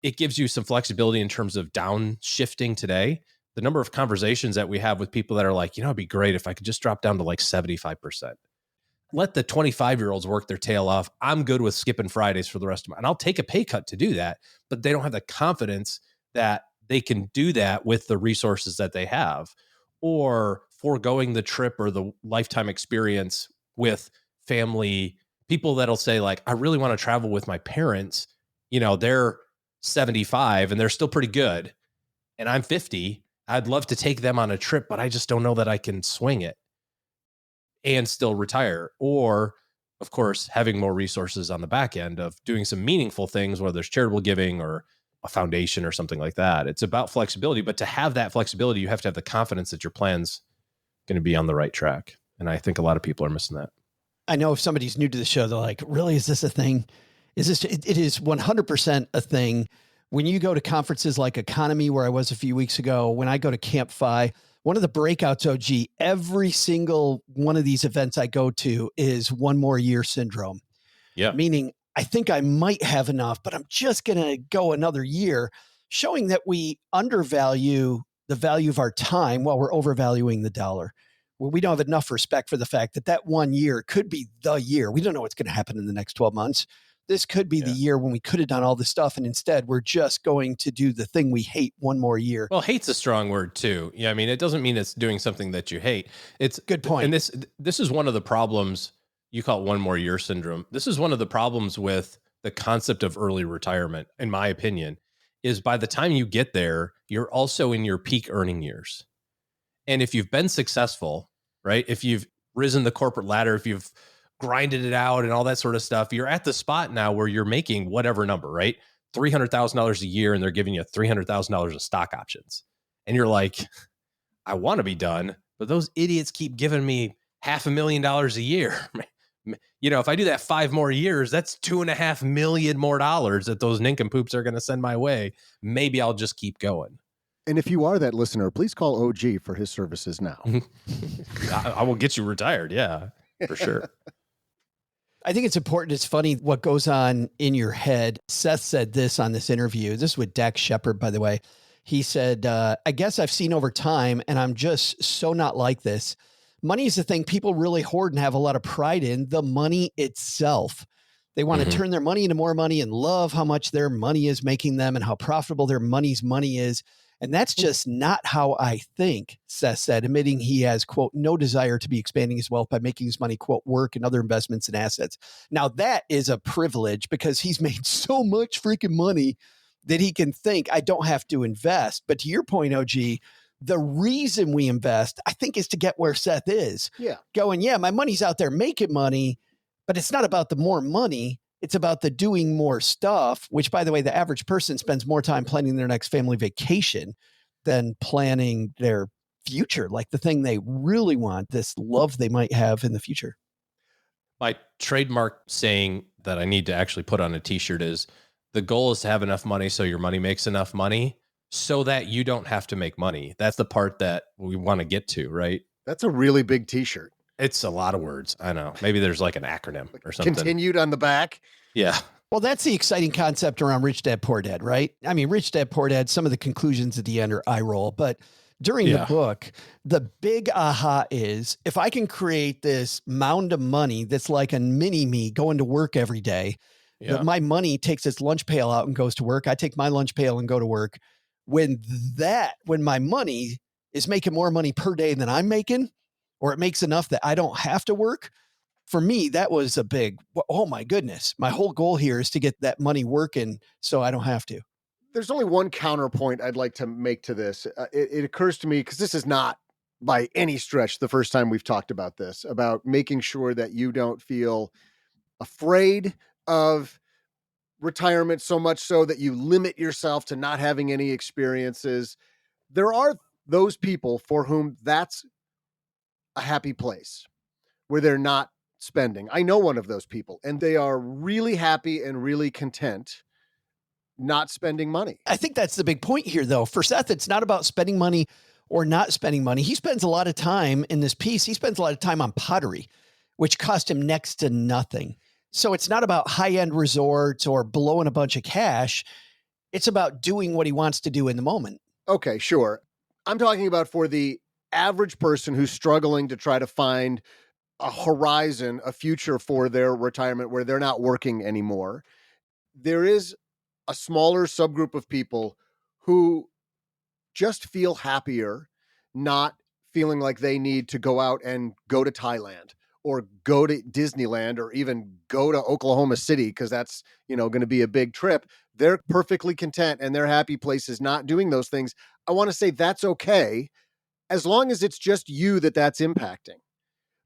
It gives you some flexibility in terms of downshifting today, the number of conversations that we have with people that are like, it'd be great if I could just drop down to like 75%. Let the 25-year-olds work their tail off. I'm good with skipping Fridays for the rest of my, and I'll take a pay cut to do that, but they don't have the confidence that they can do that with the resources that they have, or foregoing the trip or the lifetime experience with family people that'll say like, I really want to travel with my parents. They're 75 and they're still pretty good. And I'm 50. I'd love to take them on a trip, but I just don't know that I can swing it and still retire. Or, of course, having more resources on the back end of doing some meaningful things, whether there's charitable giving or a foundation or something like that. It's about flexibility, but to have that flexibility, you have to have the confidence that your plan's going to be on the right track. And I think a lot of people are missing that. I know if somebody's new to the show, they're like, really, is this a thing? It is 100% a thing. When you go to conferences like Economy, where I was a few weeks ago, when I go to Camp Phi, one of the breakouts, OG, every single one of these events I go to is 1 more year syndrome. Yeah. Meaning I think I might have enough, but I'm just going to go another year, showing that we undervalue the value of our time while we're overvaluing the dollar. Well, we don't have enough respect for the fact that 1 year could be the year. We don't know what's going to happen in the next 12 months. This could be the year when we could have done all this stuff. And instead we're just going to do the thing we hate 1 more year. Well, hate's a strong word too. Yeah. I mean, it doesn't mean it's doing something that you hate. It's good point. And this is one of the problems. You call it 1 more year syndrome. This is one of the problems with the concept of early retirement, in my opinion, is by the time you get there, you're also in your peak earning years. And if you've been successful, right? If you've risen the corporate ladder, if you've grinded it out and all that sort of stuff, you're at the spot now where you're making whatever number, right? $300,000 a year, and they're giving you $300,000 of stock options. And you're like, I want to be done, but those idiots keep giving me $500,000 a year. If I do that 5 more years, that's $2.5 million more that those nincompoops are going to send my way. Maybe I'll just keep going. And if you are that listener, please call OG for his services now. I will get you retired. Yeah, for sure. I think it's important. It's funny what goes on in your head. Seth said this on this interview. This is with Dax Shepard, by the way. He said, I guess I've seen over time, and I'm just so not like this. Money is the thing people really hoard and have a lot of pride in, the money itself. They want to turn their money into more money and love how much their money is making them and how profitable their money's money is. And that's just not how I think, Seth said, admitting he has, quote, no desire to be expanding his wealth by making his money, quote, work and other investments and assets. Now, that is a privilege because he's made so much freaking money that he can think, I don't have to invest. But to your point, OG, the reason we invest, I think, is to get where Seth is. Yeah. Going, yeah, my money's out there making money, but it's not about the more money. It's about the doing more stuff, which, by the way, the average person spends more time planning their next family vacation than planning their future, like the thing they really want, this love they might have in the future. My trademark saying that I need to actually put on a t-shirt is the goal is to have enough money so your money makes enough money so that you don't have to make money. That's the part that we want to get to, right? That's a really big t-shirt. It's a lot of words. I know. Maybe there's like an acronym or something. Continued on the back. Yeah. Well, that's the exciting concept around Rich Dad, Poor Dad, right? I mean, Rich Dad, Poor Dad, some of the conclusions at the end are eye roll, but during the book, the big aha is if I can create this mound of money that's like a mini me going to work every day, that my money takes its lunch pail out and goes to work. I take my lunch pail and go to work. When my money is making more money per day than I'm making, or it makes enough that I don't have to work, for me, that was a big, oh my goodness, my whole goal here is to get that money working so I don't have to. There's only one counterpoint I'd like to make to this. It occurs to me, because this is not by any stretch the first time we've talked about this, about making sure that you don't feel afraid of retirement so much so that you limit yourself to not having any experiences. There are those people for whom that's a happy place where they're not spending. I know one of those people, and they are really happy and really content not spending money. I think that's the big point here, though. For Seth, it's not about spending money or not spending money. He spends a lot of time in this piece. He spends a lot of time on pottery, which cost him next to nothing. So it's not about high-end resorts or blowing a bunch of cash. It's about doing what he wants to do in the moment. Okay, sure. I'm talking about for the average person who's struggling to try to find a horizon, a future for their retirement where they're not working anymore. There is a smaller subgroup of people who just feel happier not feeling like they need to go out and go to Thailand or go to Disneyland or even go to Oklahoma City, because that's, going to be a big trip. They're perfectly content and their happy place is not doing those things. I want to say that's okay, as long as it's just you that's impacting.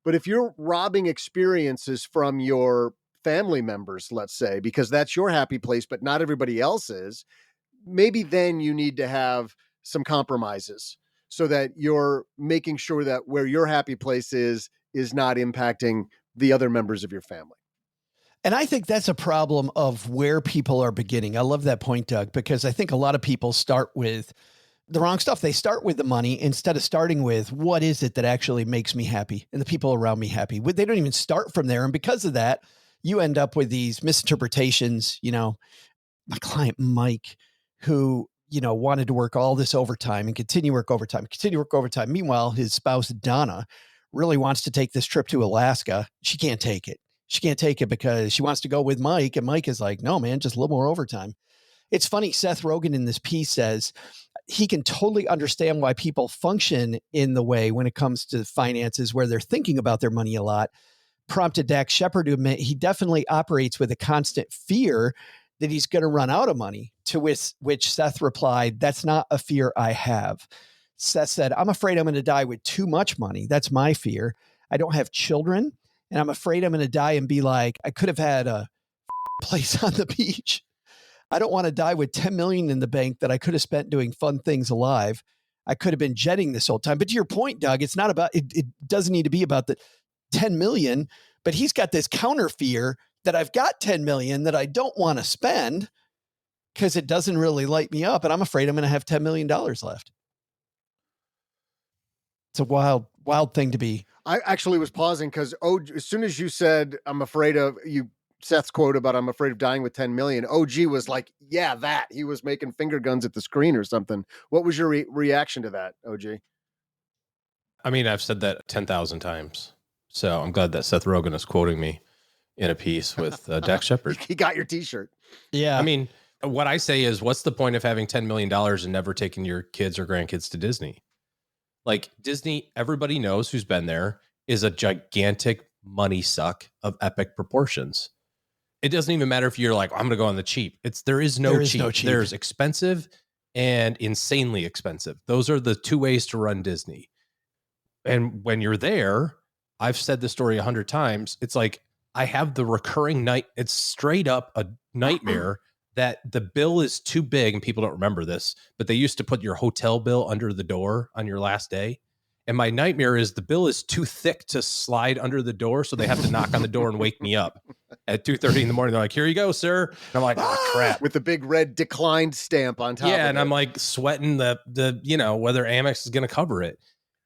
But if you're robbing experiences from your family members, let's say, because that's your happy place, but not everybody else is, maybe then you need to have some compromises so that you're making sure that where your happy place is not impacting the other members of your family. And I think that's a problem of where people are beginning. I love that point, Doug, because I think a lot of people start with the wrong stuff. They start with the money instead of starting with what is it that actually makes me happy and the people around me happy. They don't even start from there. And because of that, you end up with these misinterpretations. My client, Mike, who, wanted to work all this overtime and continue work overtime. Meanwhile, his spouse, Donna, really wants to take this trip to Alaska. She can't take it. She can't take it because she wants to go with Mike. And Mike is like, no, man, just a little more overtime. It's funny. Seth Rogen in this piece says he can totally understand why people function in the way when it comes to finances where they're thinking about their money a lot. Prompted Dax Shepard to admit he definitely operates with a constant fear that he's going to run out of money, to which Seth replied, that's not a fear I have. Seth said, I'm afraid I'm going to die with too much money. That's my fear. I don't have children, and I'm afraid I'm going to die and be like, I could have had a place on the beach. I don't want to die with 10 million in the bank that I could have spent doing fun things alive. I could have been jetting this whole time. But to your point, Doug, it's not about, it doesn't need to be about the 10 million, but he's got this counter fear that I've got 10 million that I don't want to spend because it doesn't really light me up. And I'm afraid I'm going to have $10 million left. It's a wild, wild thing to be. I actually was pausing because as soon as you said, I'm afraid of you, Seth's quote about I'm afraid of dying with 10 million, OG was like, yeah, that he was making finger guns at the screen or something. What was your reaction to that, OG? I mean, I've said that 10,000 times. So I'm glad that Seth Rogen is quoting me in a piece with Dax Shepard. He got your t-shirt. Yeah. I mean, what I say is, what's the point of having $10 million and never taking your kids or grandkids to Disney? Like Disney, everybody knows who's been there, is a gigantic money suck of epic proportions. It doesn't even matter if you're like, I'm going to go on the cheap. There is no cheap. There's expensive and insanely expensive. Those are the two ways to run Disney. And when you're there, I've said this story 100 times. It's like, I have the recurring night. It's straight up a nightmare that the bill is too big, and people don't remember this, but they used to put your hotel bill under the door on your last day. And my nightmare is the bill is too thick to slide under the door, so they have to knock on the door and wake me up at 2:30 in the morning. They're like, here you go, sir. And I'm like, oh, crap. With the big red declined stamp on top of it. Yeah, and I'm like sweating the whether Amex is going to cover it.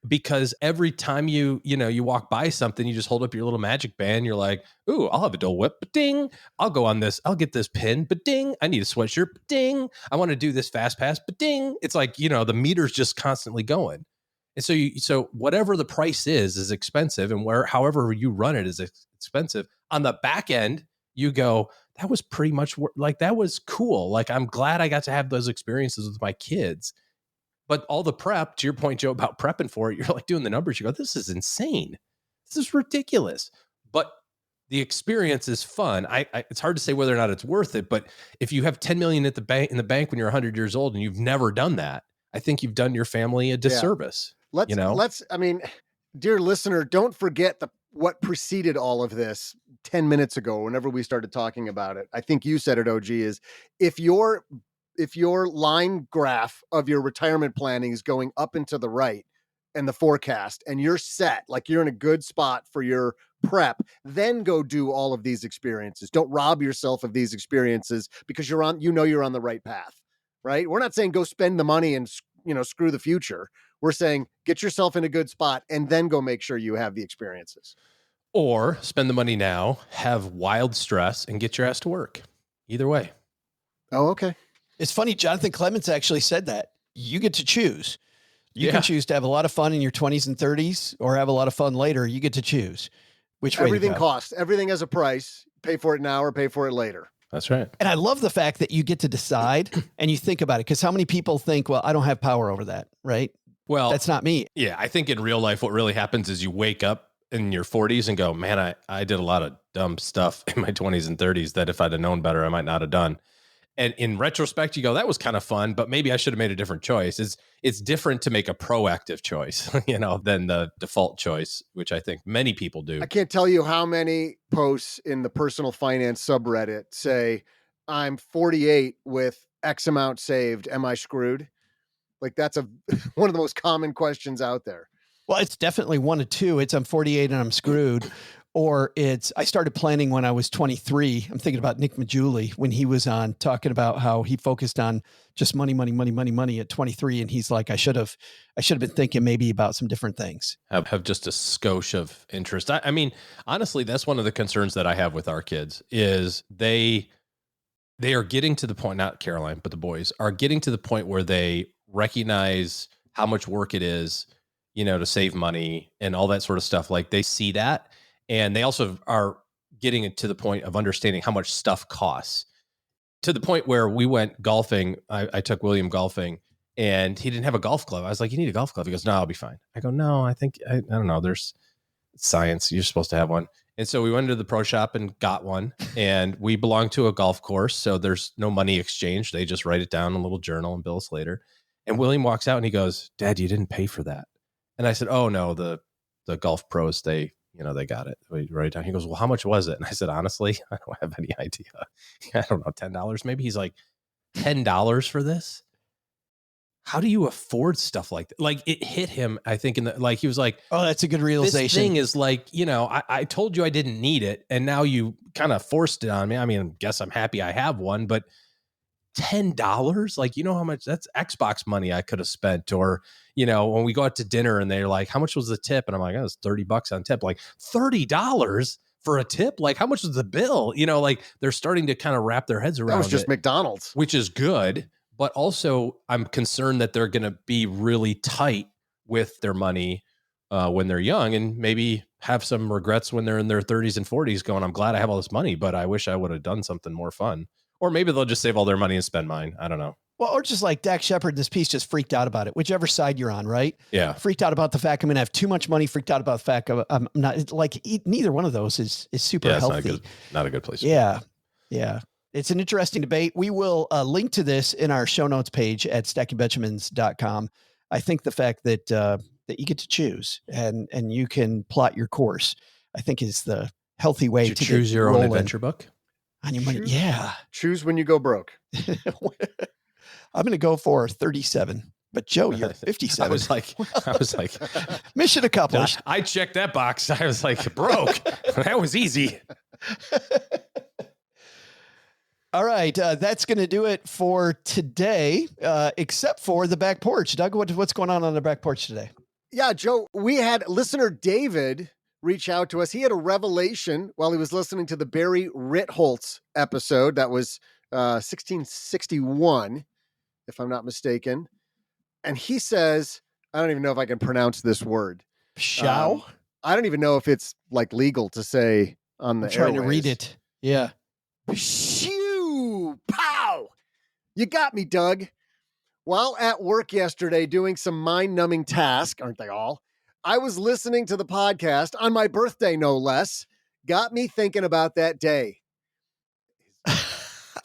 Because every time you walk by something, you just hold up your little magic band. You're like, ooh, I'll have a Dole Whip, but ding. I'll go on this. I'll get this pin, but ding. I need a sweatshirt, but ding. I want to do this fast pass, but ding. It's like, the meter's just constantly going. And so whatever the price is expensive, and however you run it is expensive. On the back end, you go, that was pretty much like, that was cool. Like, I'm glad I got to have those experiences with my kids. But all the prep, to your point, Joe, about prepping for it, you're like doing the numbers. You go, this is insane. This is ridiculous. But the experience is fun. It's hard to say whether or not it's worth it. But if you have 10 million in the bank when you're 100 years old and you've never done that, I think you've done your family a disservice. I mean, dear listener, don't forget what preceded all of this 10 minutes ago, whenever we started talking about it. I think you said it, OG, is if your line graph of your retirement planning is going up and to the right and the forecast, and you're set, like you're in a good spot for your prep, then go do all of these experiences. Don't rob yourself of these experiences because you're on the right path, right? We're not saying go spend the money and, screw the future. We're saying get yourself in a good spot and then go make sure you have the experiences. Or spend the money now, have wild stress, and get your ass to work. Either way. Oh, okay. It's funny. Jonathan Clements actually said that you get to choose. You can choose to have a lot of fun in your 20s and 30s or have a lot of fun later. You get to choose which way Everything to go. costs. Everything has a price. Pay for it now or pay for it later. That's right. And I love the fact that you get to decide and you think about it, because how many people think, well, I don't have power over that, right? Well, that's not me. Yeah, I think in real life, what really happens is you wake up in your 40s and go, man, I did a lot of dumb stuff in my 20s and 30s that if I'd have known better, I might not have done. And in retrospect, you go, that was kind of fun, but maybe I should have made a different choice. It's different to make a proactive choice, than the default choice, which I think many people do. I can't tell you how many posts in the personal finance subreddit say, I'm 48 with X amount saved. Am I screwed? Like that's one of the most common questions out there. Well, it's definitely one of two. It's I'm 48 and I'm screwed. Or it's I started planning when I was 23. I'm thinking about Nick Majuli when he was on talking about how he focused on just money at 23. And he's like, I should have been thinking maybe about some different things. Have just a skosh of interest. I mean, honestly, that's one of the concerns that I have with our kids is they are getting to the point, not Caroline, but the boys are getting to the point where they recognize how much work it is, to save money and all that sort of stuff. Like they see that. And they also are getting it to the point of understanding how much stuff costs, to the point where we went golfing. I took William golfing and he didn't have a golf club. I was like, you need a golf club. He goes, no, I'll be fine. I go, no, I don't know. There's science. You're supposed to have one. And so we went to the pro shop and got one, and we belong to a golf course. So there's no money exchange. They just write it down in a little journal and bill us later. And William walks out and he goes, Dad, you didn't pay for that. And I said, oh no, the golf pros, they got it. We write it down. He goes, well, how much was it? And I said, honestly, I don't have any idea. I don't know, $10 maybe. He's like, $10 for this? How do you afford stuff like that? Like it hit him, I think, he was like, oh, that's a good realization. This thing is like, I told you I didn't need it, and now you kind of forced it on me. I mean, I guess I'm happy I have one, but $10? Like, how much that's Xbox money I could have spent. Or, when we go out to dinner and they're like, how much was the tip? And I'm like, oh, it's $30 on tip. Like $30 for a tip? Like how much was the bill? Like they're starting to kind of wrap their heads around it. That was just McDonald's. Which is good. But also I'm concerned that they're going to be really tight with their money when they're young, and maybe have some regrets when they're in their 30s and 40s going, I'm glad I have all this money, but I wish I would have done something more fun. Or maybe they'll just save all their money and spend mine. I don't know. Well, or just like Dak Shepard, this piece just freaked out about it, whichever side you're on, right? Yeah. Freaked out about the fact I'm going to have too much money, freaked out about the fact I'm not, like neither one of those is super healthy. Not a good place. Yeah. Yeah. It's an interesting debate. We will link to this in our show notes page at stackingbenjamins.com. I think the fact that that you get to choose and you can plot your course, I think is the healthy way to choose your own adventure book on your money. Yeah. Choose when you go broke. I'm going to go for 37, but Joe, you're 57. I was like, mission accomplished. I checked that box. I was like, broke. That was easy. All right. That's going to do it for today, except for the back porch. Doug, what's going on the back porch today? Yeah, Joe, we had listener David reach out to us. He had a revelation while he was listening to the Barry Ritholtz episode. That was 1661, if I'm not mistaken. And he says, I don't even know if I can pronounce this word. Shao? I don't even know if it's like legal to say on the trying airways. To read it. Yeah. Shoo! Pow! You got me, Doug. While at work yesterday doing some mind-numbing task, aren't they all? I was listening to the podcast on my birthday, no less. Got me thinking about that day.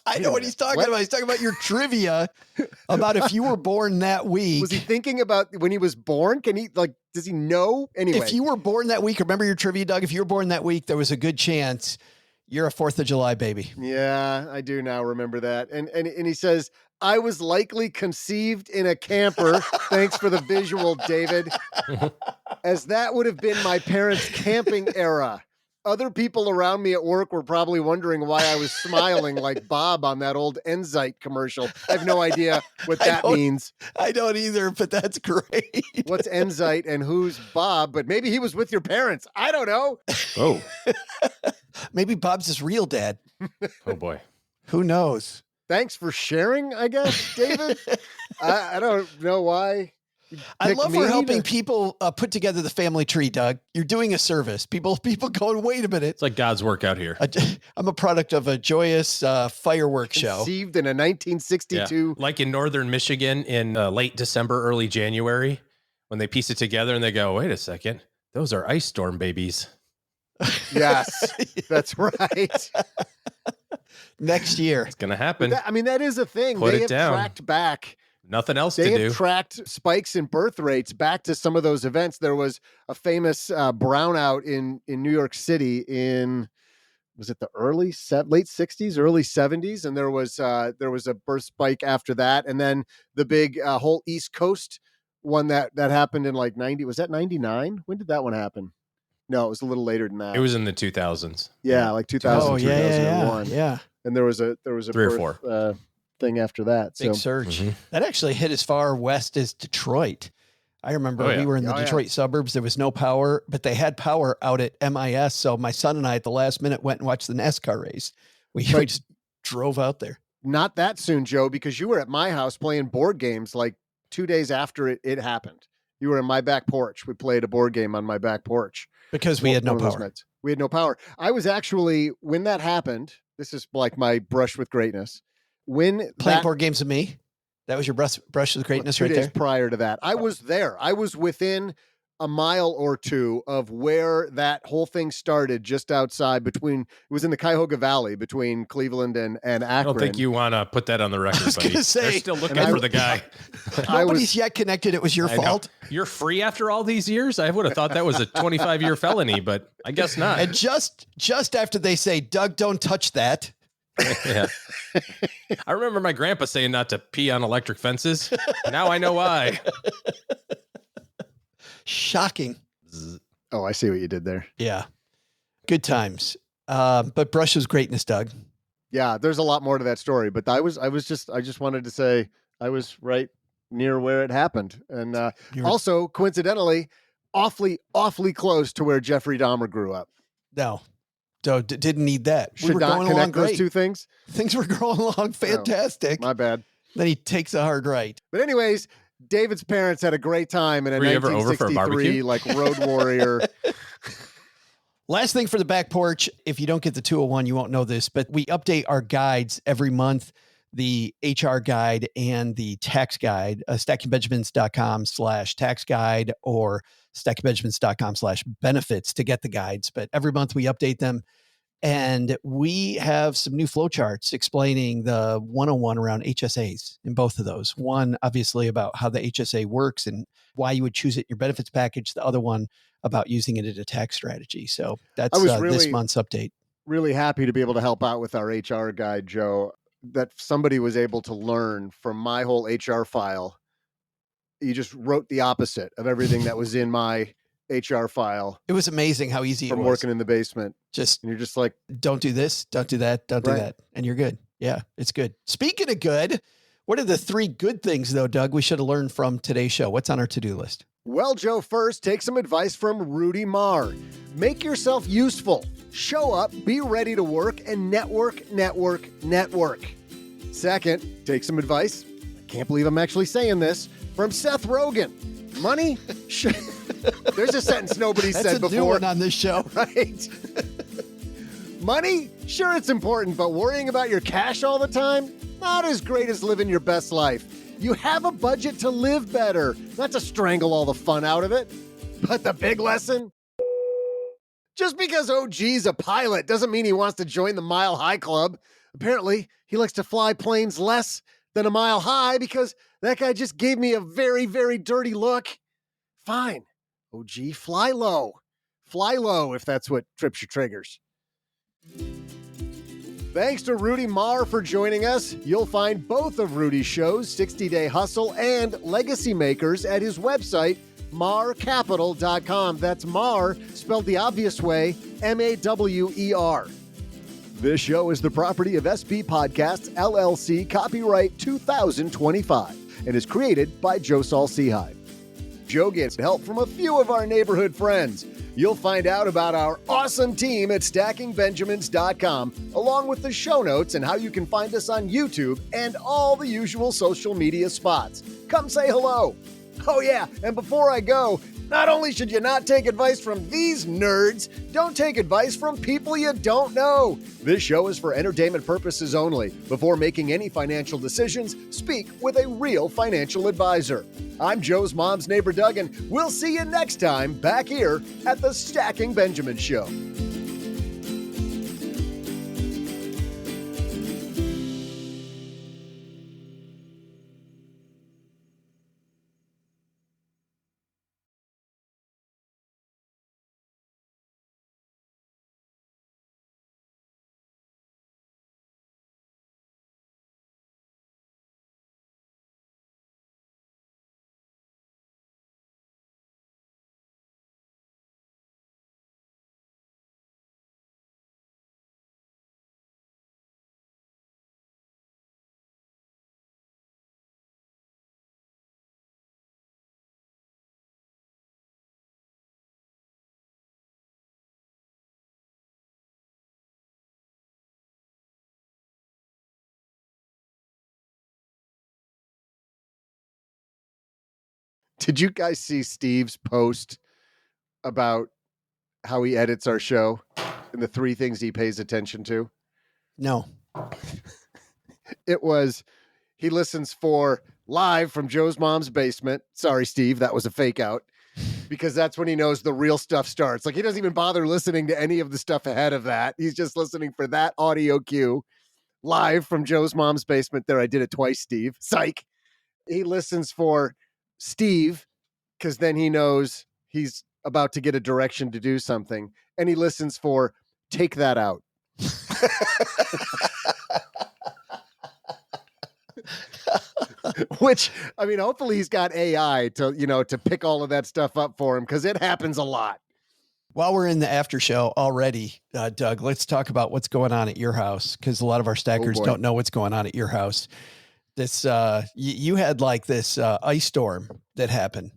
I know what he's talking about. He's talking about your trivia about if you were born that week. Was he thinking about when he was born? Does he know? Anyway. If you were born that week, remember your trivia, Doug? If you were born that week, there was a good chance you're a 4th of July baby. Yeah, I do now remember that. And he says, I was likely conceived in a camper. Thanks for the visual, David. As that would have been my parents' camping era. Other people around me at work were probably wondering why I was smiling like Bob on that old Enzyte commercial. I have no idea what that means. I don't either, but that's great. What's Enzyte and who's Bob? But maybe he was with your parents. I don't know. Oh. Maybe Bob's his real dad. Oh, boy. Who knows? Thanks for sharing, I guess, David. I don't know why I love me for helping to- people put together the family tree, Doug. You're doing a service. People going, wait a minute. It's like God's work out here. I'm a product of a joyous fireworks show. Conceived in a 1962. Yeah. Like in northern Michigan in late December, early January, when they piece it together and they go, wait a second, those are ice storm babies. Yes, that's right. Next year. It's going to happen. That is a thing. Put They it have down. tracked back. Nothing else They to have do. tracked spikes in birth rates back to some of those events. There was a famous brownout in New York City in, was it the late 60s, early 70s? And there was a birth spike after that. And then the big whole East Coast one that happened in like 90. Was that 99? When did that one happen? No, it was a little later than that. It was in the 2000s. Yeah, like 2000, Oh, 2001. yeah. And there was a 3 or birth, 4 thing after that. Big So surge. Mhm. That actually hit as far west as Detroit. I remember Oh, yeah. we were in the Oh, yeah. Detroit suburbs. There was no power, but they had power out at MIS. So my son and I, at the last minute, went and watched the NASCAR race. We just drove out there. not that soon, Joe, because you were at my house playing board games like 2 days after it happened. You were in my back porch. We played a board game on my back porch. Because we had no One of those power. nights. We had no power. I was actually, when that happened, this is like my brush with greatness. When Playing board games with me. That was your brush with greatness 2 right days there. prior to that, I was there. I was within a mile or two of where that whole thing started, just outside it was in the Cuyahoga Valley between Cleveland and Akron. I don't think you want to put that on the record, was buddy. gonna say, They're still looking and for the guy. Nobody's yet connected. It was your I know. fault. You're free after all these years? I would have thought that was a 25-year felony, but I guess not. And just after they say, Doug, don't touch that. Yeah. I remember my grandpa saying not to pee on electric fences. Now I know why. Shocking. Oh, I see what you did there. Yeah. Good times. But brush was greatness, Doug. Yeah, there's a lot more to that story, but I just wanted to say I was right near where it happened. And also, coincidentally, awfully close to where Jeffrey Dahmer grew up. No. So didn't need that. Should were not going along connect those great. two things. Things were going along fantastic. My bad. Then he takes a hard right. But anyways, David's parents had a great time in a Were you ever over for a 1963 barbecue? like Road Warrior. Last thing for the back porch, if you don't get the 201, you won't know this, but we update our guides every month, the HR guide and the tax guide, stackingbenjamins.com/tax guide or stackingbenjamins.com/benefits to get the guides. But every month we update them. And we have some new flowcharts explaining the 101 around HSAs in both of those. One, obviously, about how the HSA works and why you would choose it in your benefits package. The other one about using it as a tax strategy. So that's this month's update. Really happy to be able to help out with our HR guide, Joe, that somebody was able to learn from my whole HR file. You just wrote the opposite of everything that was in my HR file. It was amazing how easy it was. From working in the basement. And you're just like, don't do this, don't do that, don't do that. And you're good. Yeah, it's good. Speaking of good, what are the 3 good things, though, Doug, we should have learned from today's show? What's on our to-do list? Well, Joe, first, take some advice from Rudy Mawer. Make yourself useful. Show up, be ready to work, and network. Second, take some advice. I can't believe I'm actually saying this. From Seth Rogen. Money? There's a sentence nobody said before. That's a new one on this show. Right? Money? Sure, it's important, but worrying about your cash all the time? Not as great as living your best life. You have a budget to live better, not to strangle all the fun out of it. But the big lesson? Just because OG's a pilot doesn't mean he wants to join the Mile High Club. Apparently, he likes to fly planes less than a mile high because that guy just gave me a very, very dirty look. Fine. OG, fly low. Fly low if that's what trips your triggers. Thanks to Rudy Mawer for joining us. You'll find both of Rudy's shows, 60-Day Hustle and Legacy Makers, at his website, mawercapital.com. That's Mawer, spelled the obvious way, M-A-W-E-R. This show is the property of SB Podcasts, LLC, copyright 2025, and is created by Joe Saul-Sehy. Joe gets help from a few of our neighborhood friends. You'll find out about our awesome team at stackingbenjamins.com, along with the show notes and how you can find us on YouTube and all the usual social media spots. Come say hello. Oh yeah, and before I go, not only should you not take advice from these nerds, don't take advice from people you don't know. This show is for entertainment purposes only. Before making any financial decisions, speak with a real financial advisor. I'm Joe's mom's neighbor Doug, and we'll see you next time back here at the Stacking Benjamin Show. Did you guys see Steve's post about how he edits our show and the 3 things he pays attention to? No. It was, he listens for live from Joe's mom's basement. Sorry, Steve, that was a fake out. Because that's when he knows the real stuff starts. Like, he doesn't even bother listening to any of the stuff ahead of that. He's just listening for that audio cue live from Joe's mom's basement. There, I did it twice, Steve. Psych. He listens for Steve because then he knows he's about to get a direction to do something. And he listens for take that out. Which, I mean, hopefully he's got AI to pick all of that stuff up for him, because it happens a lot. While we're in the after show already, Doug, let's talk about what's going on at your house, because a lot of our stackers don't know what's going on at your house. This you had like this ice storm that happened.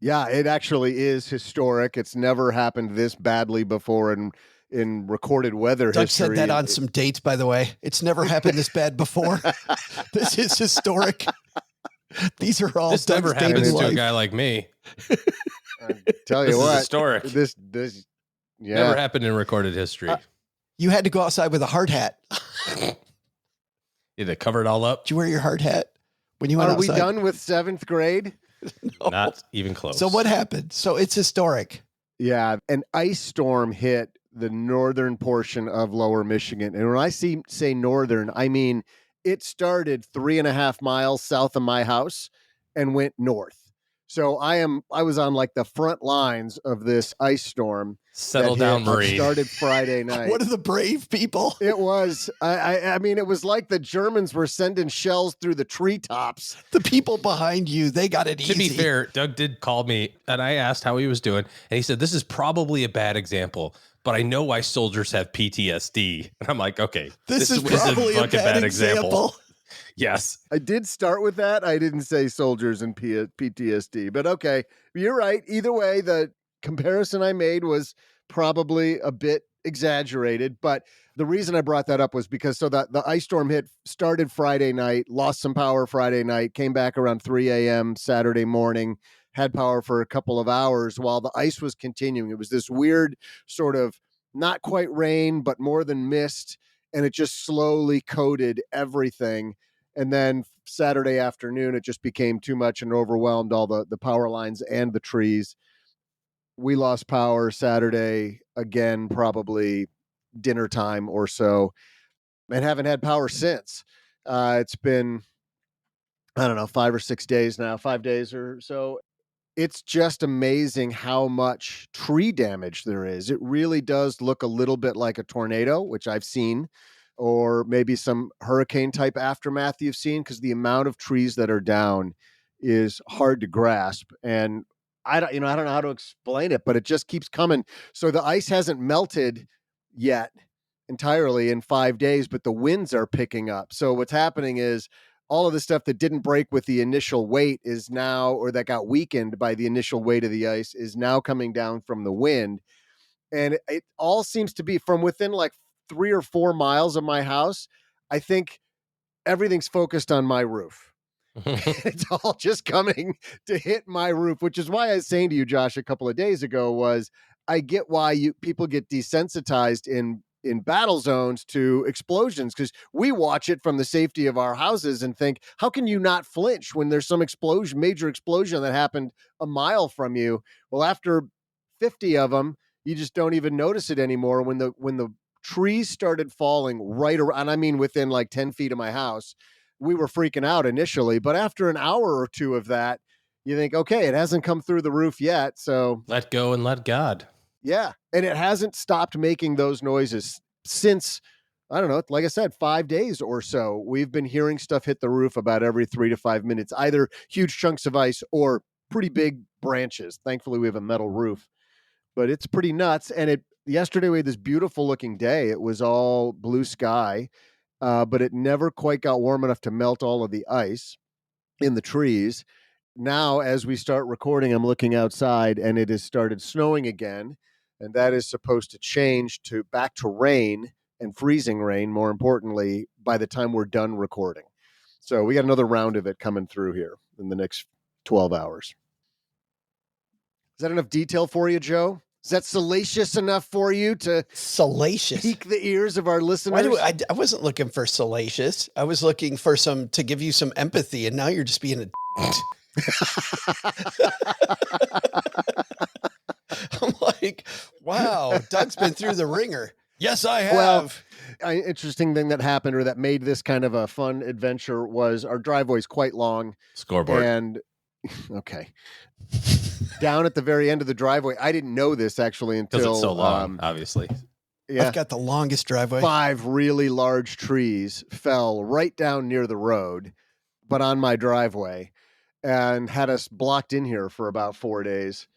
Yeah, it actually is historic. It's never happened this badly before in recorded weather Doug history. said that on some dates, by the way. It's never happened this bad before. This is historic. These are all this Doug's never happens to life. a guy like me. Tell you this what, is historic. This Never happened in recorded history. You had to go outside with a hard hat. Did it cover it all up? Did you wear your hard hat when you went outside? Are we done with 7th grade? No. Not even close. So what happened? So it's historic. Yeah, an ice storm hit the northern portion of Lower Michigan. And when I say northern, I mean it started 3.5 miles south of my house and went north. So I was on like the front lines of this ice storm. Settle down, Marie. Started Friday night. What are the brave people? It was, I mean, it was like the Germans were sending shells through the treetops. The people behind you, they got it easy. To be fair, Doug did call me and I asked how he was doing. And he said, this is probably a bad example, but I know why soldiers have PTSD. And I'm like, okay, this is probably a bad example. Yes. I did start with that. I didn't say soldiers and PTSD, but okay. You're right. Either way, the comparison I made was probably a bit exaggerated, but the reason I brought that up was because the ice storm started Friday night, lost some power Friday night, came back around 3 a.m. Saturday morning, had power for a couple of hours while the ice was continuing. It was this weird sort of not quite rain, but more than mist, and it just slowly coated everything. And then Saturday afternoon, it just became too much and overwhelmed all the power lines and the trees. We lost power Saturday again, probably dinner time or so, and haven't had power since. It's been, I don't know, 5 or 6 days now, 5 days or so. It's just amazing how much tree damage there is. It really does look a little bit like a tornado, which I've seen, or maybe some hurricane type aftermath you've seen, because the amount of trees that are down is hard to grasp. And I don't know how to explain it, but it just keeps coming. So the ice hasn't melted yet entirely in 5 days, but the winds are picking up. So what's happening is all of the stuff that didn't break with the initial weight is now, or that got weakened by the initial weight of the ice, is now coming down from the wind. And it all seems to be from within like 3 or 4 miles of my house. I think everything's focused on my roof. It's all just coming to hit my roof, which is why I was saying to you, Josh, a couple of days ago was I get why people get desensitized in battle zones to explosions, because we watch it from the safety of our houses and think, how can you not flinch when there's some major explosion that happened a mile from you? Well, after 50 of them, you just don't even notice it anymore. When the trees started falling right around, and I mean within like 10 feet of my house, we were freaking out initially, but after an hour or two of that, you think, okay, it hasn't come through the roof yet. So let go and let God. Yeah. And it hasn't stopped making those noises since, I don't know, like I said, 5 days or so. We've been hearing stuff hit the roof about every 3 to 5 minutes, either huge chunks of ice or pretty big branches. Thankfully, we have a metal roof, but it's pretty nuts. And yesterday we had this beautiful looking day. It was all blue sky, but it never quite got warm enough to melt all of the ice in the trees. Now, as we start recording, I'm looking outside and it has started snowing again. And that is supposed to change back to rain and freezing rain, more importantly, by the time we're done recording. So we got another round of it coming through here in the next 12 hours. Is that enough detail for you, Joe? Is that salacious enough for you to pique the ears of our listeners? I wasn't looking for salacious. I was looking for to give you some empathy, and now you're just being a I'm like, wow, Doug's been through the ringer. Yes, I have. Well, an interesting thing that happened, or that made this kind of a fun adventure, was our driveway's quite long. Scoreboard. And okay. Down at the very end of the driveway, I didn't know this actually until because it's so long, obviously. Yeah, I've got the longest driveway. 5 really large trees fell right down near the road, but on my driveway, and had us blocked in here for about 4 days.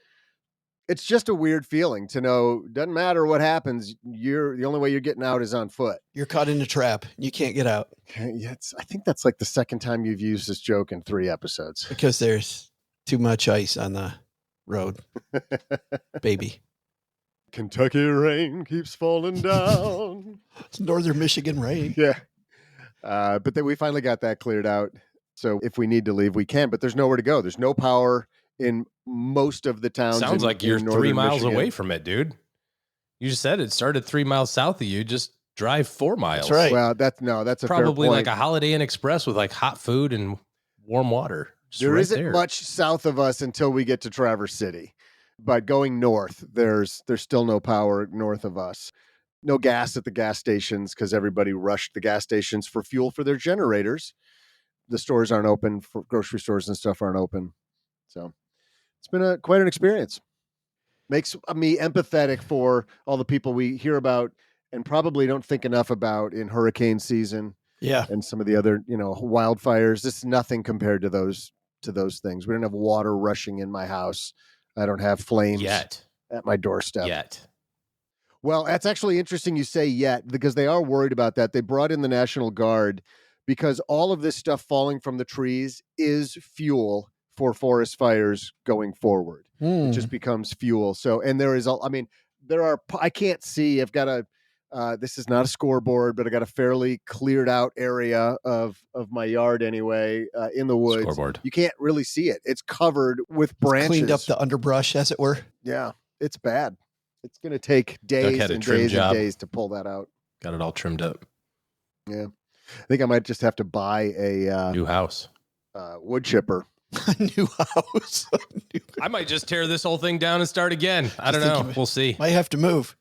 It's just a weird feeling to know, doesn't matter what happens, the only way you're getting out is on foot. You're caught in a trap. You can't get out. Yeah, I think that's like the second time you've used this joke in 3 episodes. Because there's too much ice on the road, baby. Kentucky rain keeps falling down. It's northern Michigan rain. Yeah. But then we finally got that cleared out. So if we need to leave, we can, but there's nowhere to go. There's no power in most of the towns. Sounds like you're 3 miles Michigan. away from it, dude. You just said it started 3 miles south of you. Just drive 4 miles. That's right. Well, that's a probably fair like point. a Holiday Inn Express with like hot food and warm water. Just There right isn't there. much south of us until we get to Traverse City, but going north, there's still no power north of us. No gas at the gas stations because everybody rushed the gas stations for fuel for their generators. The stores aren't open, for grocery stores and stuff aren't open. So it's been quite an experience. Makes me empathetic for all the people we hear about and probably don't think enough about in hurricane season. Yeah. And some of the other, wildfires. This is nothing compared to those things. We don't have water rushing in my house. I don't have flames Yet. at my doorstep. Yet. Well, that's actually interesting you say yet, because they are worried about that. They brought in the National Guard because all of this stuff falling from the trees is fuel for forest fires going forward. It just becomes fuel. So, and I can't see, I've got this is not a scoreboard, but I got a fairly cleared out area of my yard anyway, in the woods. Scoreboard. You can't really see it. It's covered with branches. Cleaned up the underbrush, as it were. Yeah, it's bad. It's going to take days and days and days to pull that out. Got it all trimmed up. Yeah. I think I might just have to buy a new house, wood chipper. A new house. I might just tear this whole thing down and start again. I don't know. We'll see. Might have to move.